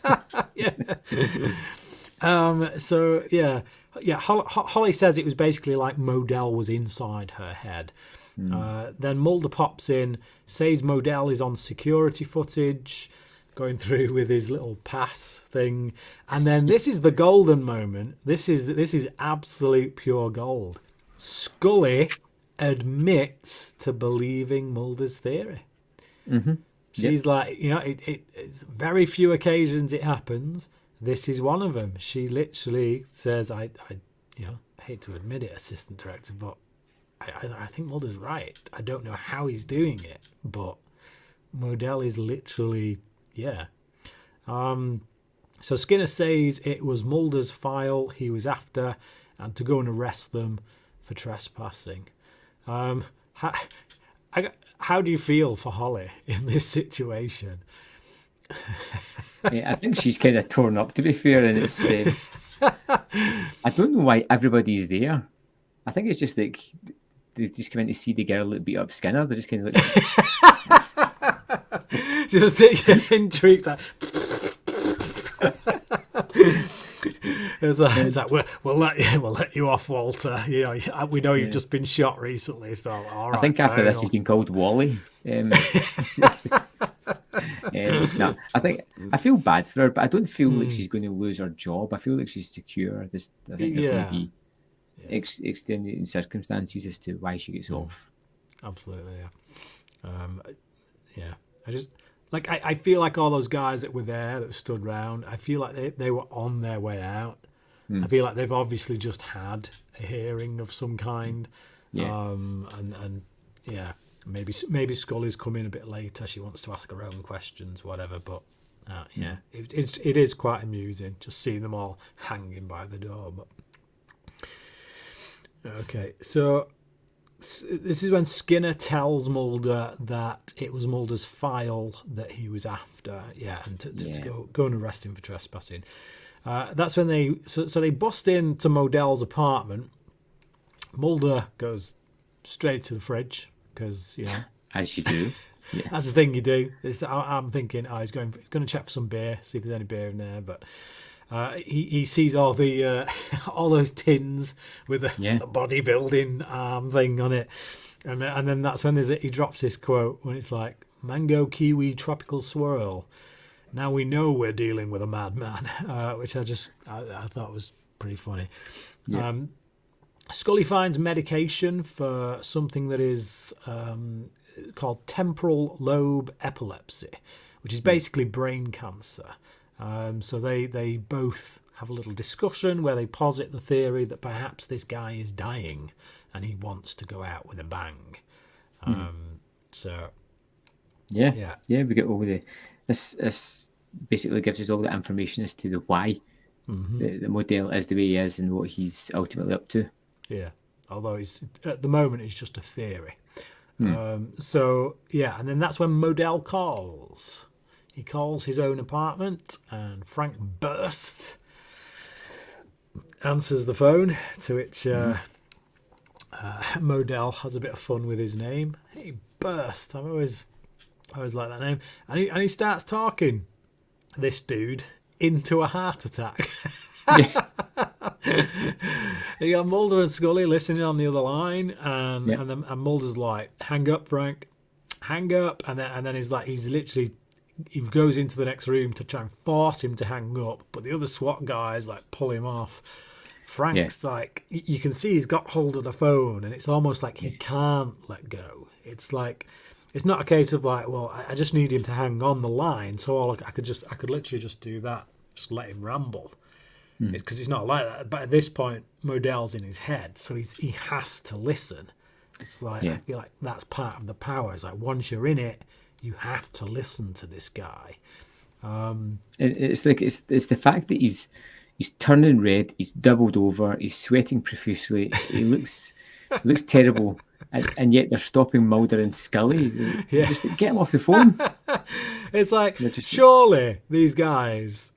[SPEAKER 1] Holly says it was basically like Modell was inside her head. Then Mulder pops in, says Modell is on security footage, going through with his little pass thing, and then this is the golden moment. This is absolute pure gold. Scully admits to believing Mulder's theory. She's like, it's very few occasions it happens. This is one of them. She literally says, I hate to admit it, assistant director, but I think Mulder's right. I don't know how he's doing it, but Modell is literally, So Skinner says it was Mulder's file he was after, and to go and arrest them for trespassing. How do you feel for Holly in this situation? I think she's kind of torn up, to be fair, and it's I don't know why everybody's there. I think it's just like they just come in to see the girl that beat up Skinner. They're just kind of like
[SPEAKER 2] just intrigued. It's like we'll let you off, Walter. We know you've just been shot recently, so all right.
[SPEAKER 1] I think after this, he's been called Wally. No, I feel bad for her, but I don't feel like she's going to lose her job. I feel like she's secure. I think there's going to be extenuating circumstances as to why she gets off.
[SPEAKER 2] Absolutely, I just I feel like all those guys that were there that stood round, I feel like they were on their way out. I feel like they've obviously just had a hearing of some kind. maybe Scully's come in a bit later. She wants to ask her own questions, whatever. But yeah, it is quite amusing just seeing them all hanging by the door. But okay, so this is when Skinner tells Mulder that it was Mulder's file that he was after. Yeah, and to go and arrest him for trespassing. That's when they bust into Modell's apartment. Mulder goes straight to the fridge because,
[SPEAKER 1] as you do. Yeah.
[SPEAKER 2] That's the thing you do. I'm thinking, he's going to check for some beer, see if there's any beer in there. But he sees all the all those tins with the bodybuilding arm thing on it, and then that's when he drops this quote when it's like, "Mango kiwi tropical swirl. Now we know we're dealing with a madman," which I thought was pretty funny. Yeah. Scully finds medication for something that is called temporal lobe epilepsy, which is basically brain cancer. So they both have a little discussion where they posit the theory that perhaps this guy is dying and he wants to go out with a bang. So yeah, we get all this basically gives us all the information as to the why the Modell is the way he is and what he's ultimately up to. Yeah, although at the moment it's just a theory. So yeah, and then that's when Modell calls. He calls his own apartment, and Frank burst answers the phone, to which Modell has a bit of fun with his name. Hey, Burst. I always like that name. And he starts talking this dude into a heart attack. You got Mulder and Scully listening on the other line, and Mulder's like, "Hang up, Frank, hang up," and then he goes into the next room to try and force him to hang up, but the other SWAT guys like pull him off. Frank's like, you can see he's got hold of the phone, and it's almost like he can't let go. It's like, it's not a case of like, well, I just need him to hang on the line, so I could literally just do that, just let him ramble. Because he's not like that. But at this point, Modell's in his head, so he has to listen. It's like, I feel like that's part of the power. It's like, once you're in it, you have to listen to this guy.
[SPEAKER 1] It's the fact that he's turning red, he's doubled over, he's sweating profusely, he looks terrible, and yet they're stopping Mulder and Scully. Just like, get him off the phone.
[SPEAKER 2] It's like, surely these guys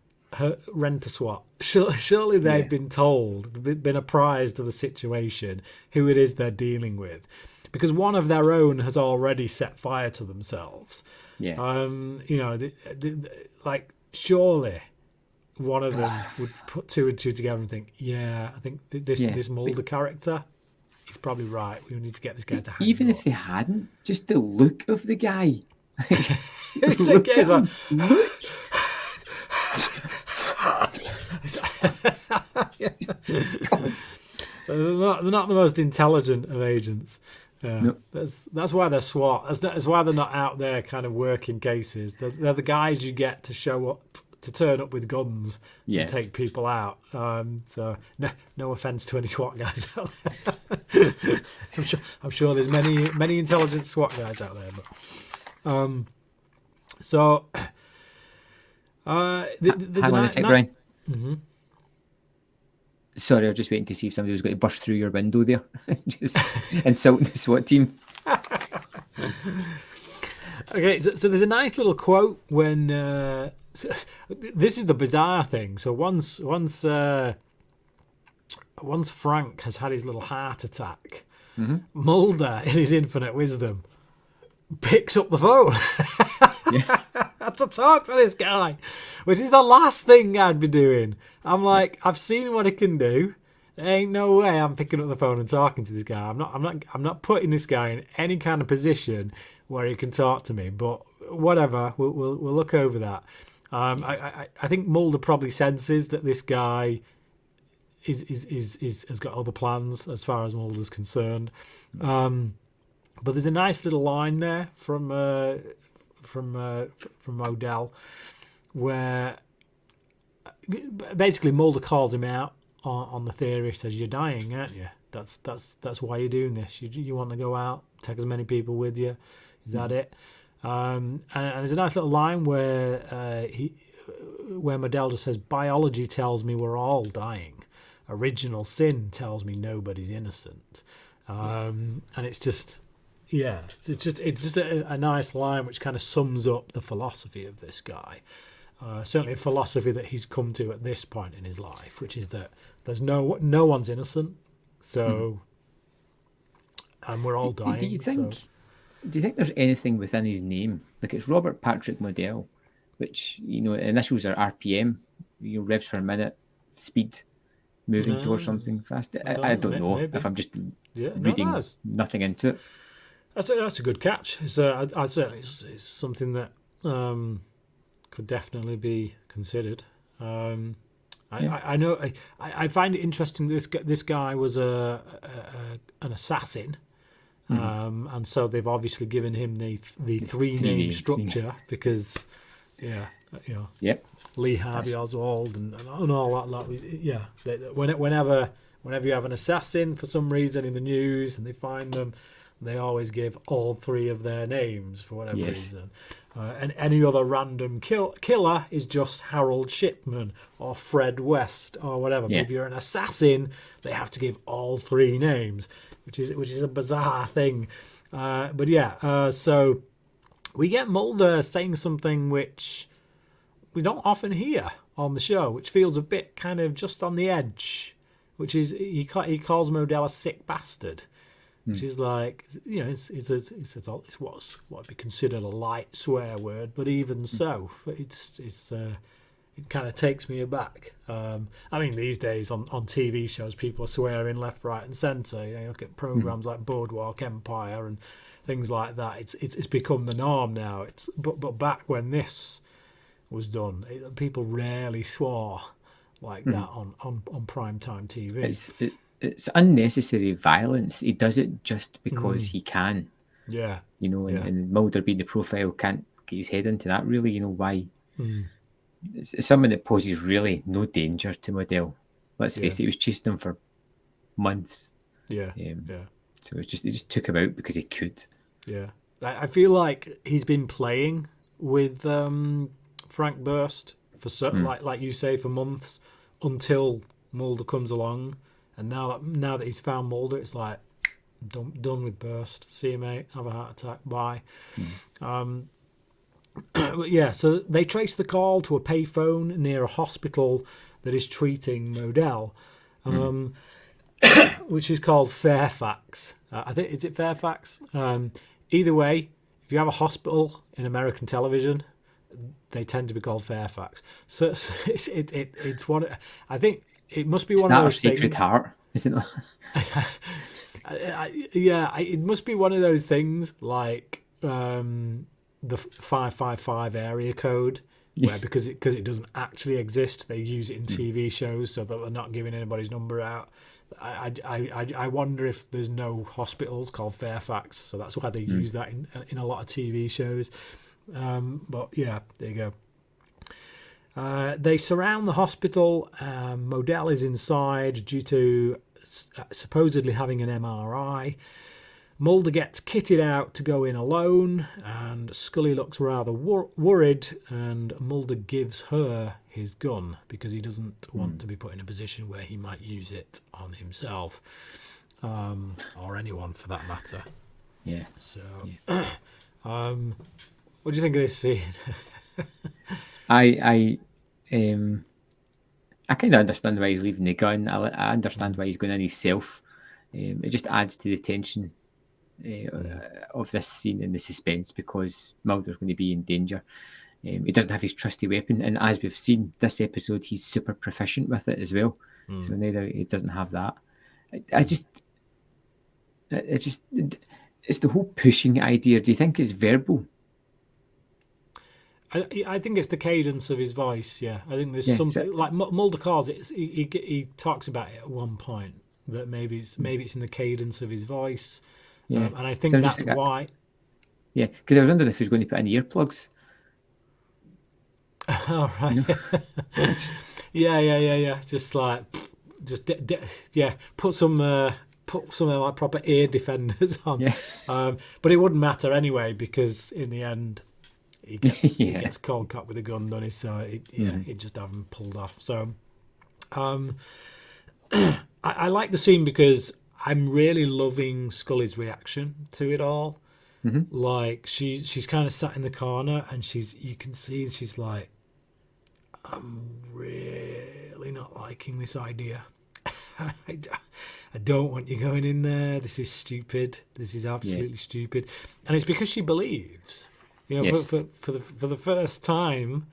[SPEAKER 2] rent a SWAT. Surely they've been told, been apprised of the situation, who it is they're dealing with. Because one of their own has already set fire to themselves. Like, surely one of them would put two and two together and think, I think this Mulder character, he's probably right. We need to get this guy to hang
[SPEAKER 1] Even
[SPEAKER 2] up.
[SPEAKER 1] if they hadn't, just the look of the guy.
[SPEAKER 2] They're not the most intelligent of agents. No. That's why they're SWAT. That's why they're not out there kind of working cases. They're the guys you get to show up, to turn up with guns and take people out. So no offense to any SWAT guys out there. I'm sure there's many intelligent SWAT guys out there. But
[SPEAKER 1] hang on a sec, Brian. Sorry, I was just waiting to see if somebody was going to burst through your window there. Just insulting the SWAT team.
[SPEAKER 2] Okay, so there's a nice little quote when... this is the bizarre thing. So once Frank has had his little heart attack, Mulder, in his infinite wisdom, picks up the phone to talk to this guy, which is the last thing I'd be doing. I'm like, I've seen what he can do. There ain't no way I'm picking up the phone and talking to this guy. I'm not putting this guy in any kind of position where he can talk to me. But whatever, we'll look over that. I think Mulder probably senses that this guy has got other plans as far as Mulder's concerned. But there's a nice little line there from Modell where basically Mulder calls him out on the theory. Says, "You're dying, aren't you? That's why you're doing this. You want to go out, take as many people with you. Is that it? And there's a nice little line where Modell just says, "Biology tells me we're all dying. Original sin tells me nobody's innocent." And it's just, it's just a nice line which kind of sums up the philosophy of this guy. Certainly a philosophy that he's come to at this point in his life, which is that there's no one's innocent, so and we're all dying.
[SPEAKER 1] Do you think there's anything within his name? Like, it's Robert Patrick Modell, which, initials are RPM, revs per minute, speed, moving towards something fast. I don't know if I'm just reading nothing into it.
[SPEAKER 2] That's a good catch. It's something that could definitely be considered. I know. I find it interesting. This guy was an assassin, and so they've obviously given him the three name structure because, Lee Harvey Oswald and all that. Whenever you have an assassin for some reason in the news and they find them, they always give all three of their names for whatever reason. And any other random killer is just Harold Shipman or Fred West or whatever. But if you're an assassin, they have to give all three names, which is a bizarre thing. So we get Mulder saying something which we don't often hear on the show, which feels a bit kind of just on the edge, which is he calls Modell a sick bastard. Which is like, it's what would be considered a light swear word, but even so, it kind of takes me aback. I mean, these days on TV shows, people are swearing left, right, and centre. You look at programs like Boardwalk Empire and things like that. It's become the norm now. But back when this was done, people rarely swore like that on primetime TV.
[SPEAKER 1] It's unnecessary violence. He does it just because he can.
[SPEAKER 2] Yeah.
[SPEAKER 1] And Mulder, being the profile, can't get his head into that, really. Why? It's someone that poses really no danger to Modell. Let's face it, he was chasing him for months.
[SPEAKER 2] Yeah.
[SPEAKER 1] So he just took him out because he could.
[SPEAKER 2] Yeah. I feel like he's been playing with Frank Burst for certain, like you say, for months until Mulder comes along. And now that he's found Mulder, it's like, done with Burst. See you, mate. Have a heart attack. Bye. So they trace the call to a payphone near a hospital that is treating Modell, which is called Fairfax. I think, is it Fairfax? Either way, if you have a hospital in American television, they tend to be called Fairfax. So it's one. I think. It must be one of those things.
[SPEAKER 1] Sacred Heart, isn't it?
[SPEAKER 2] It must be one of those things like the 555 area code, where because it doesn't actually exist, they use it in TV shows so that they're not giving anybody's number out. I wonder if there's no hospitals called Fairfax, so that's why they use that in a lot of TV shows. But yeah, there you go. They surround the hospital. Modell is inside due to supposedly having an MRI. Mulder gets kitted out to go in alone, and Scully looks rather worried, and Mulder gives her his gun because he doesn't want to be put in a position where he might use it on himself, or anyone for that matter.
[SPEAKER 1] Yeah.
[SPEAKER 2] So, what do you think of this scene?
[SPEAKER 1] I kind of understand why he's leaving the gun. I understand why he's going in himself. It just adds to the tension of this scene and the suspense because Mulder's going to be in danger. He doesn't have his trusty weapon, and as we've seen this episode, he's super proficient with it as well. So now that he doesn't have that, it's the whole pushing idea. Do you think it's verbal?
[SPEAKER 2] I think it's the cadence of his voice. Yeah, I think there's something like Mulder calls it. He talks about it at one point that maybe it's in the cadence of his voice. Yeah, and I think that's why.
[SPEAKER 1] Yeah, because I was wondering if he was going to put in earplugs.
[SPEAKER 2] All right. Yeah. Just like, put some put something like proper ear defenders on.
[SPEAKER 1] Yeah.
[SPEAKER 2] But it wouldn't matter anyway, because in the end he gets
[SPEAKER 1] Yeah.
[SPEAKER 2] he gets cold cut with a gun, doesn't he? So he'd just have him pulled off. So I like the scene because I'm really loving Scully's reaction to it all.
[SPEAKER 1] Mm-hmm.
[SPEAKER 2] Like she's kind of sat in the corner, and you can see she's like, I'm really not liking this idea. I don't want you going in there. This is stupid. This is absolutely stupid. And it's because she believes. You know,
[SPEAKER 1] Yes.
[SPEAKER 2] for the first time,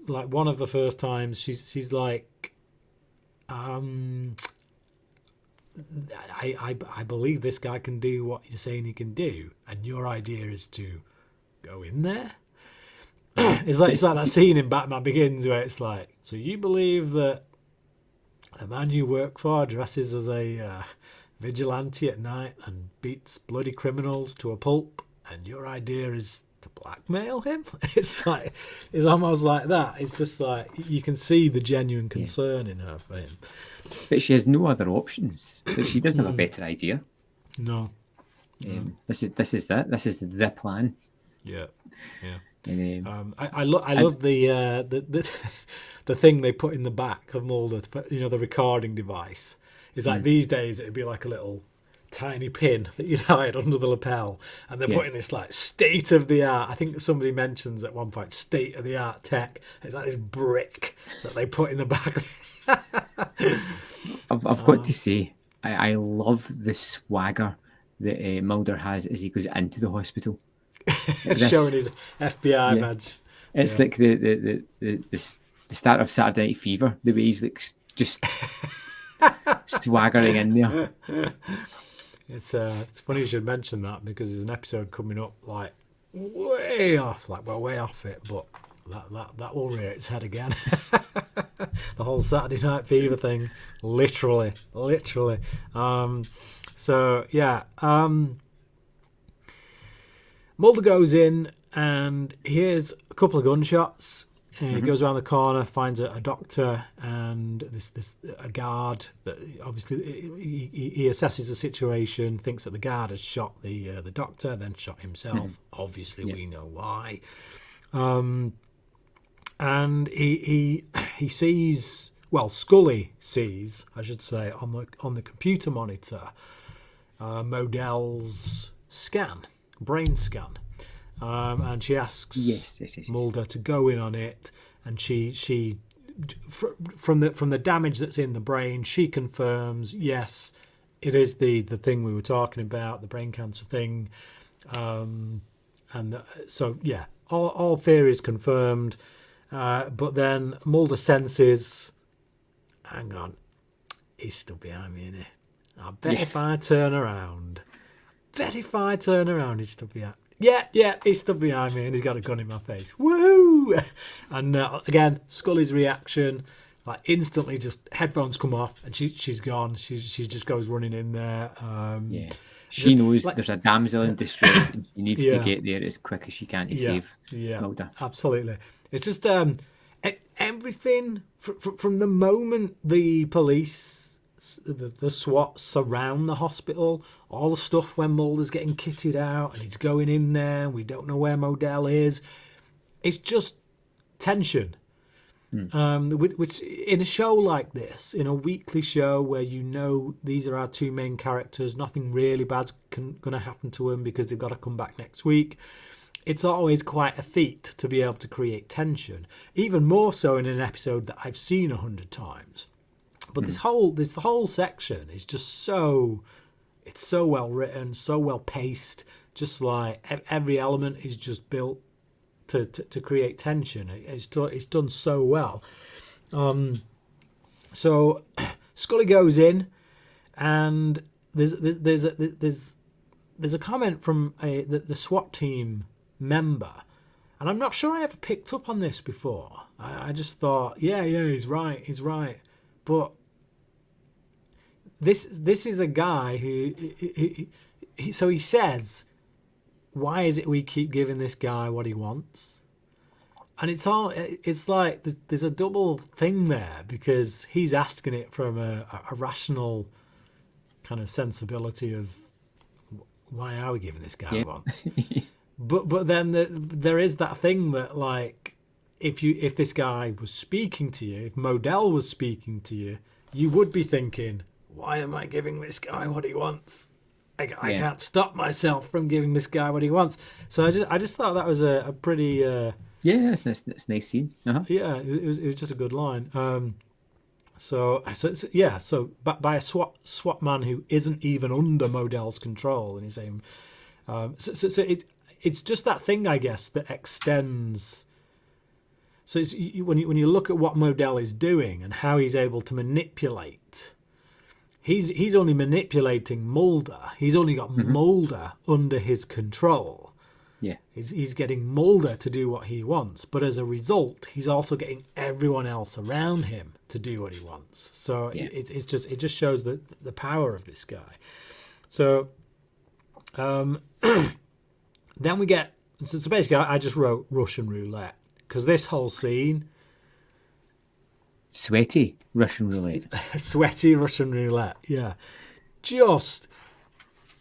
[SPEAKER 2] like one of the first times, she's like, I believe this guy can do what you're saying he can do, and your idea is to go in there. It's like that scene in Batman Begins where it's like, so you believe that the man you work for dresses as a vigilante at night and beats bloody criminals to a pulp, and your idea is to blackmail him? It's almost like that. It's just like you can see the genuine concern in her for him.
[SPEAKER 1] But she has no other options. But she doesn't have a better idea.
[SPEAKER 2] No.
[SPEAKER 1] This is that. This is the plan.
[SPEAKER 2] Yeah.
[SPEAKER 1] And,
[SPEAKER 2] I love the the thing they put in the back of Mulder. You know, the recording device. It's like these days it'd be like a little tiny pin that you'd hide under the lapel, and they're putting this like state of the art. I think somebody mentions at one point state of the art tech. It's like this brick that they put in the back.
[SPEAKER 1] I've got to say, I love the swagger that Mulder has as he goes into the hospital.
[SPEAKER 2] Showing his FBI badge.
[SPEAKER 1] It's like the start of Saturday Night Fever, the way he's like just swaggering in there.
[SPEAKER 2] It's funny you should mention that, because there's an episode coming up like way off, like we're way off it, but that will rear its head again. The whole Saturday Night Fever thing, literally. Mulder goes in and hears a couple of gunshots. He goes around the corner, finds a doctor and a guard. That obviously he assesses the situation, thinks that the guard has shot the doctor, then shot himself. Obviously, we know why. And he sees, well, Scully sees, I should say, on the computer monitor, Modell's brain scan. And she asks
[SPEAKER 1] Yes.
[SPEAKER 2] Mulder to go in on it, and she from the damage that's in the brain, she confirms, yes, it is the thing we were talking about, the brain cancer thing, all theories confirmed. But then Mulder senses, hang on, he's still behind me, isn't he? I bet if I turn around, he's still behind. Yeah, he's still behind me, and he's got a gun in my face. Woo! And again, Scully's reaction, like instantly, just headphones come off, and she's gone. She just goes running in there.
[SPEAKER 1] She knows there's a damsel in distress, and she needs to get there as quick as she can to save Mulder.
[SPEAKER 2] Absolutely. It's just everything from the moment the police, the SWAT surround the hospital, all the stuff when Mulder's getting kitted out and he's going in there and we don't know where Modell is. It's just tension. Which in a show like this, in a weekly show where you know these are our two main characters, nothing really bad's going to happen to them because they've got to come back next week. It's always quite a feat to be able to create tension, even more so in an episode that I've seen 100 times. But this whole section is just it's so well written, so well paced. Just like every element is just built to create tension. It's done so well. So Scully goes in, and there's a comment from the SWAT team member, and I'm not sure I ever picked up on this before. I just thought, yeah, he's right. But this is a guy who so he says, why is it we keep giving this guy what he wants? And it's like there's a double thing there, because he's asking it from a rational kind of sensibility of why are we giving this guy
[SPEAKER 1] Yeah.
[SPEAKER 2] once? But then there is that thing that, like, if this guy was speaking to you, if Modell was speaking to you, you would be thinking, why am I giving this guy what he wants? I can't stop myself from giving this guy what he wants. So I just thought that was a pretty
[SPEAKER 1] Yeah, it's a nice scene.
[SPEAKER 2] yeah, it was just a good line. So by a SWAT man who isn't even under Modell's control, and he's saying, it's just that thing, I guess, that extends. So it's, when you look at what Modell is doing and how he's able to manipulate, he's only manipulating Mulder. He's only got Mulder under his control.
[SPEAKER 1] Yeah.
[SPEAKER 2] He's getting Mulder to do what he wants, but as a result, he's also getting everyone else around him to do what he wants. So it just shows the power of this guy. So then we get so basically I just wrote Russian roulette because this whole scene,
[SPEAKER 1] Sweaty Russian roulette.
[SPEAKER 2] sweaty Russian roulette, yeah. Just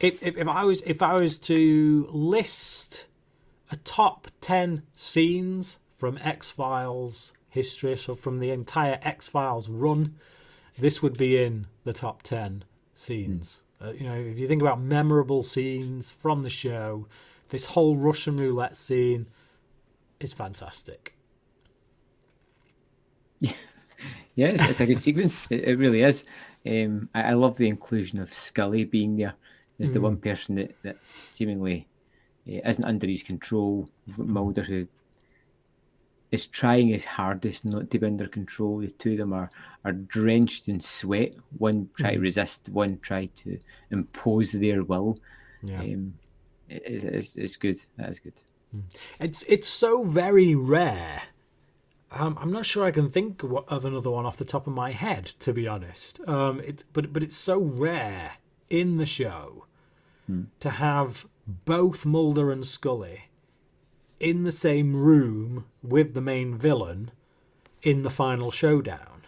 [SPEAKER 2] if I was to list a top 10 scenes from X-Files history, so from the entire X-Files run, this would be in the top 10 scenes. If you think about memorable scenes from the show, this whole Russian roulette scene is fantastic.
[SPEAKER 1] Yeah, it's a good sequence. It really is. I love the inclusion of Scully being there as the one person that seemingly isn't under his control. We've got Mulder, who is trying his hardest not to be under control. The two of them are drenched in sweat. One try to resist, one try to impose their will.
[SPEAKER 2] Yeah.
[SPEAKER 1] It's good. That is good.
[SPEAKER 2] It's so very rare. I'm not sure I can think of another one off the top of my head, to be honest. But it's so rare in the show to have both Mulder and Scully in the same room with the main villain in the final showdown.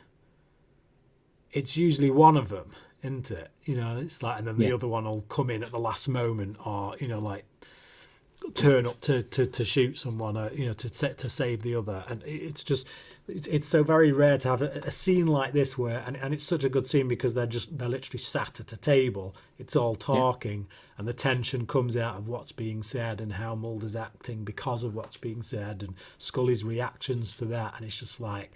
[SPEAKER 2] It's usually one of them, isn't it? It's like, and then the other one will come in at the last moment, or like turn up to shoot someone, to save the other. And it's so very rare to have a scene like this where, and it's such a good scene because they're literally sat at a table, it's all talking, and the tension comes out of what's being said and how Mulder's acting because of what's being said and Scully's reactions to that. And it's just like,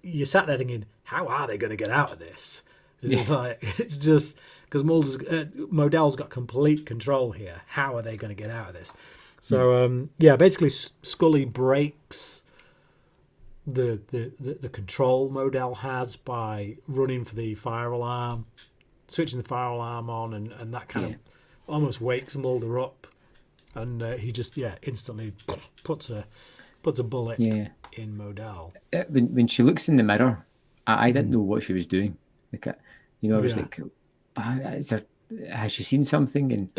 [SPEAKER 2] you sat there thinking, how are they going to get out of this? It's just because Modell's got complete control here. How are they going to get out of this? So basically Scully breaks the control Modell has by running for the fire alarm, switching the fire alarm on, and that kind of almost wakes Mulder up, and he just instantly puts a bullet in Modell.
[SPEAKER 1] When she looks in the mirror, I didn't know what she was doing. I was like, has she seen something? And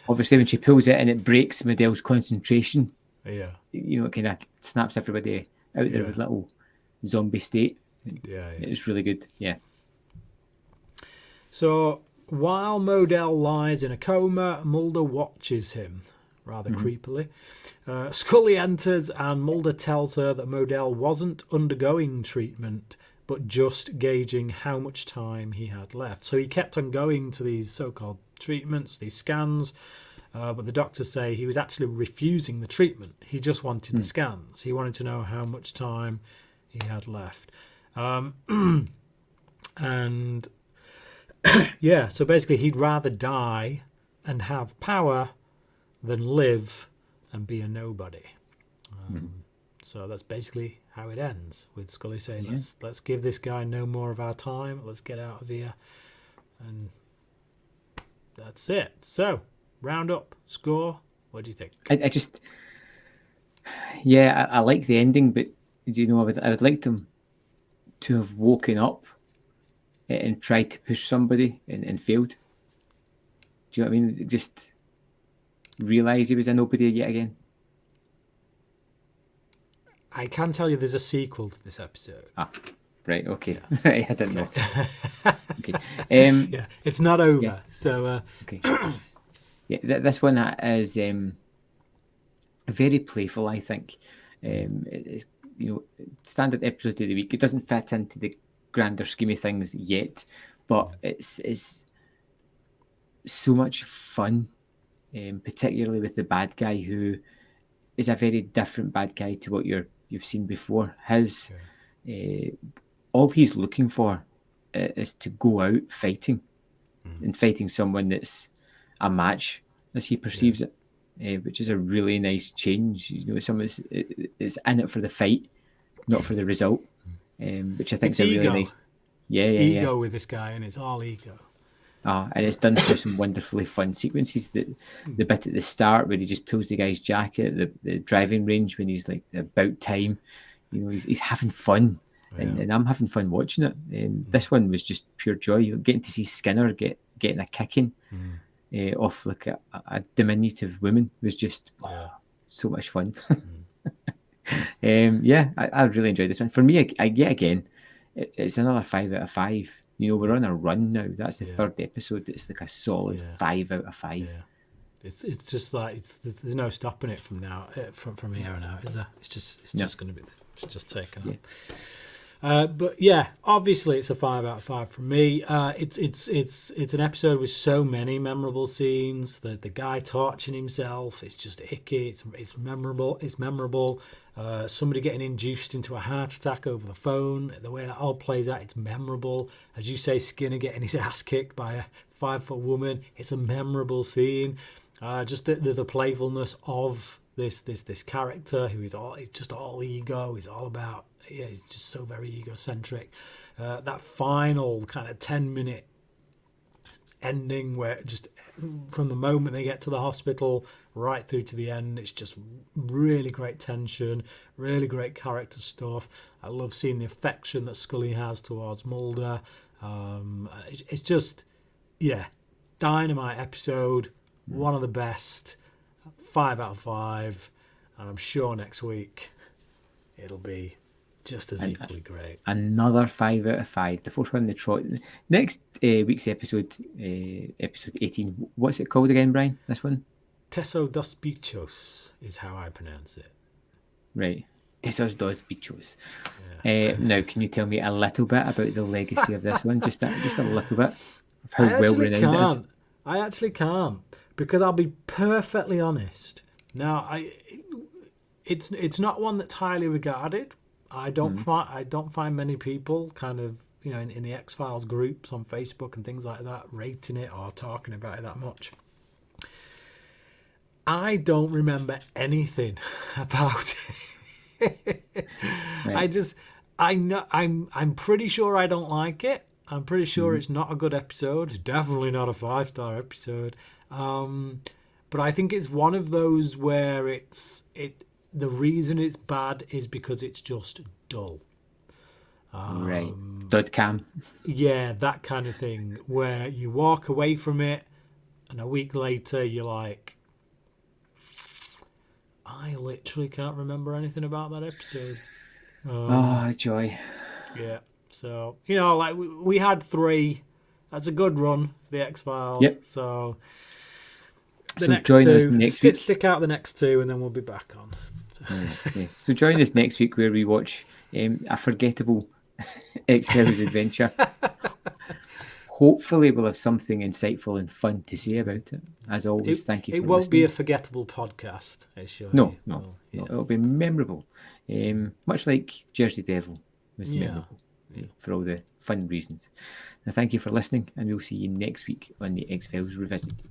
[SPEAKER 1] obviously when she pulls it and it breaks Modell's concentration, it kind of snaps everybody out there with little zombie state. It's really good.
[SPEAKER 2] So while Modell lies in a coma, Mulder watches him rather creepily. Scully enters and Mulder tells her that Modell wasn't undergoing treatment but just gauging how much time he had left. So he kept on going to these so-called treatments, these scans, but the doctors say he was actually refusing the treatment. He just wanted the scans. He wanted to know how much time he had left. And so basically he'd rather die and have power than live and be a nobody. So that's basically how it ends, with Scully saying, let's give this guy no more of our time. Let's get out of here. And that's it. So, round up, score. What do you think?
[SPEAKER 1] I just... I like the ending, but I would like them to have woken up and tried to push somebody and failed. Do you know what I mean? Just realise he was a nobody yet again.
[SPEAKER 2] I can tell you there's a sequel to this episode.
[SPEAKER 1] Right. Okay. Right. I didn't know. Okay.
[SPEAKER 2] Yeah, it's not over.
[SPEAKER 1] Yeah.
[SPEAKER 2] So
[SPEAKER 1] Okay. Yeah, this one is very playful. I think it's standard episode of the week. It doesn't fit into the grander scheme of things yet, but it's so much fun, particularly with the bad guy, who is a very different bad guy to what you've seen before. His all he's looking for is to go out fighting and fighting someone that's a match as he perceives it, which is a really nice change. Someone is in it for the fight, not for the result, which I think is a really nice.
[SPEAKER 2] Yeah, it's ego with this guy, and it's all ego.
[SPEAKER 1] And it's done through some wonderfully fun sequences. The bit at the start where he just pulls the guy's jacket, the driving range when he's like about time, he's having fun, and I'm having fun watching it. This one was just pure joy. Getting to see Skinner getting a kicking off like a diminutive woman was just so much fun. I really enjoyed this one. For me, yet again, it's another 5 out of 5. We're on a run now. That's the third episode. It's like a solid 5 out of 5. Yeah.
[SPEAKER 2] It's just like there's no stopping it from now from here on out, is there? It's just going to be just taken on. But yeah, obviously it's a 5 out of 5 from me. It's an episode with so many memorable scenes. The guy torching himself, it's just icky. It's memorable. It's memorable. Somebody getting induced into a heart attack over the phone. The way that all plays out, it's memorable. As you say, Skinner getting his ass kicked by a 5-foot woman. It's a memorable scene. Just the playfulness of this character who is just all ego. He's all about. Yeah, he's just so very egocentric. That final kind of 10-minute ending where just from the moment they get to the hospital right through to the end, it's just really great tension, really great character stuff. I love seeing the affection that Scully has towards Mulder. It's just, dynamite episode, one of the best, 5 out of 5, and I'm sure next week it'll be just as equally great.
[SPEAKER 1] Another 5 out of 5. The fourth one, the trot. Next week's episode 18. What's it called again, Brian? This one?
[SPEAKER 2] Teso dos Bichos is how I pronounce it.
[SPEAKER 1] Right. Tesos dos Bichos. Yeah. Now, can you tell me a little bit about the legacy of this one? Just a little bit of how well renowned it is.
[SPEAKER 2] I actually can't, because I'll be perfectly honest. Now, it's not one that's highly regarded. I don't find many people kind of in the X-Files groups on Facebook and things like that rating it or talking about it that much. I don't remember anything about it. Right. I'm pretty sure I don't like it. I'm pretty sure it's not a good episode. It's definitely not a 5-star episode. But I think it's one of those where the reason it's bad is because it's just dull.
[SPEAKER 1] Right. Dud cam.
[SPEAKER 2] Yeah, that kind of thing, where you walk away from it and a week later you're like, I literally can't remember anything about that episode.
[SPEAKER 1] Joy.
[SPEAKER 2] Yeah. So, like we had 3. That's a good run, the X-Files.
[SPEAKER 1] Yep.
[SPEAKER 2] So
[SPEAKER 1] next join us next week.
[SPEAKER 2] Stick out the next 2 and then we'll be back on.
[SPEAKER 1] Okay. So join us next week where we watch a forgettable X-Files adventure. Hopefully we'll have something insightful and fun to say about it. As always, thank you for listening.
[SPEAKER 2] It won't be a forgettable podcast, I assure you.
[SPEAKER 1] No. It'll be memorable. Much like Jersey Devil was memorable for all the fun reasons. Now, thank you for listening, and we'll see you next week on the X-Files Revisited.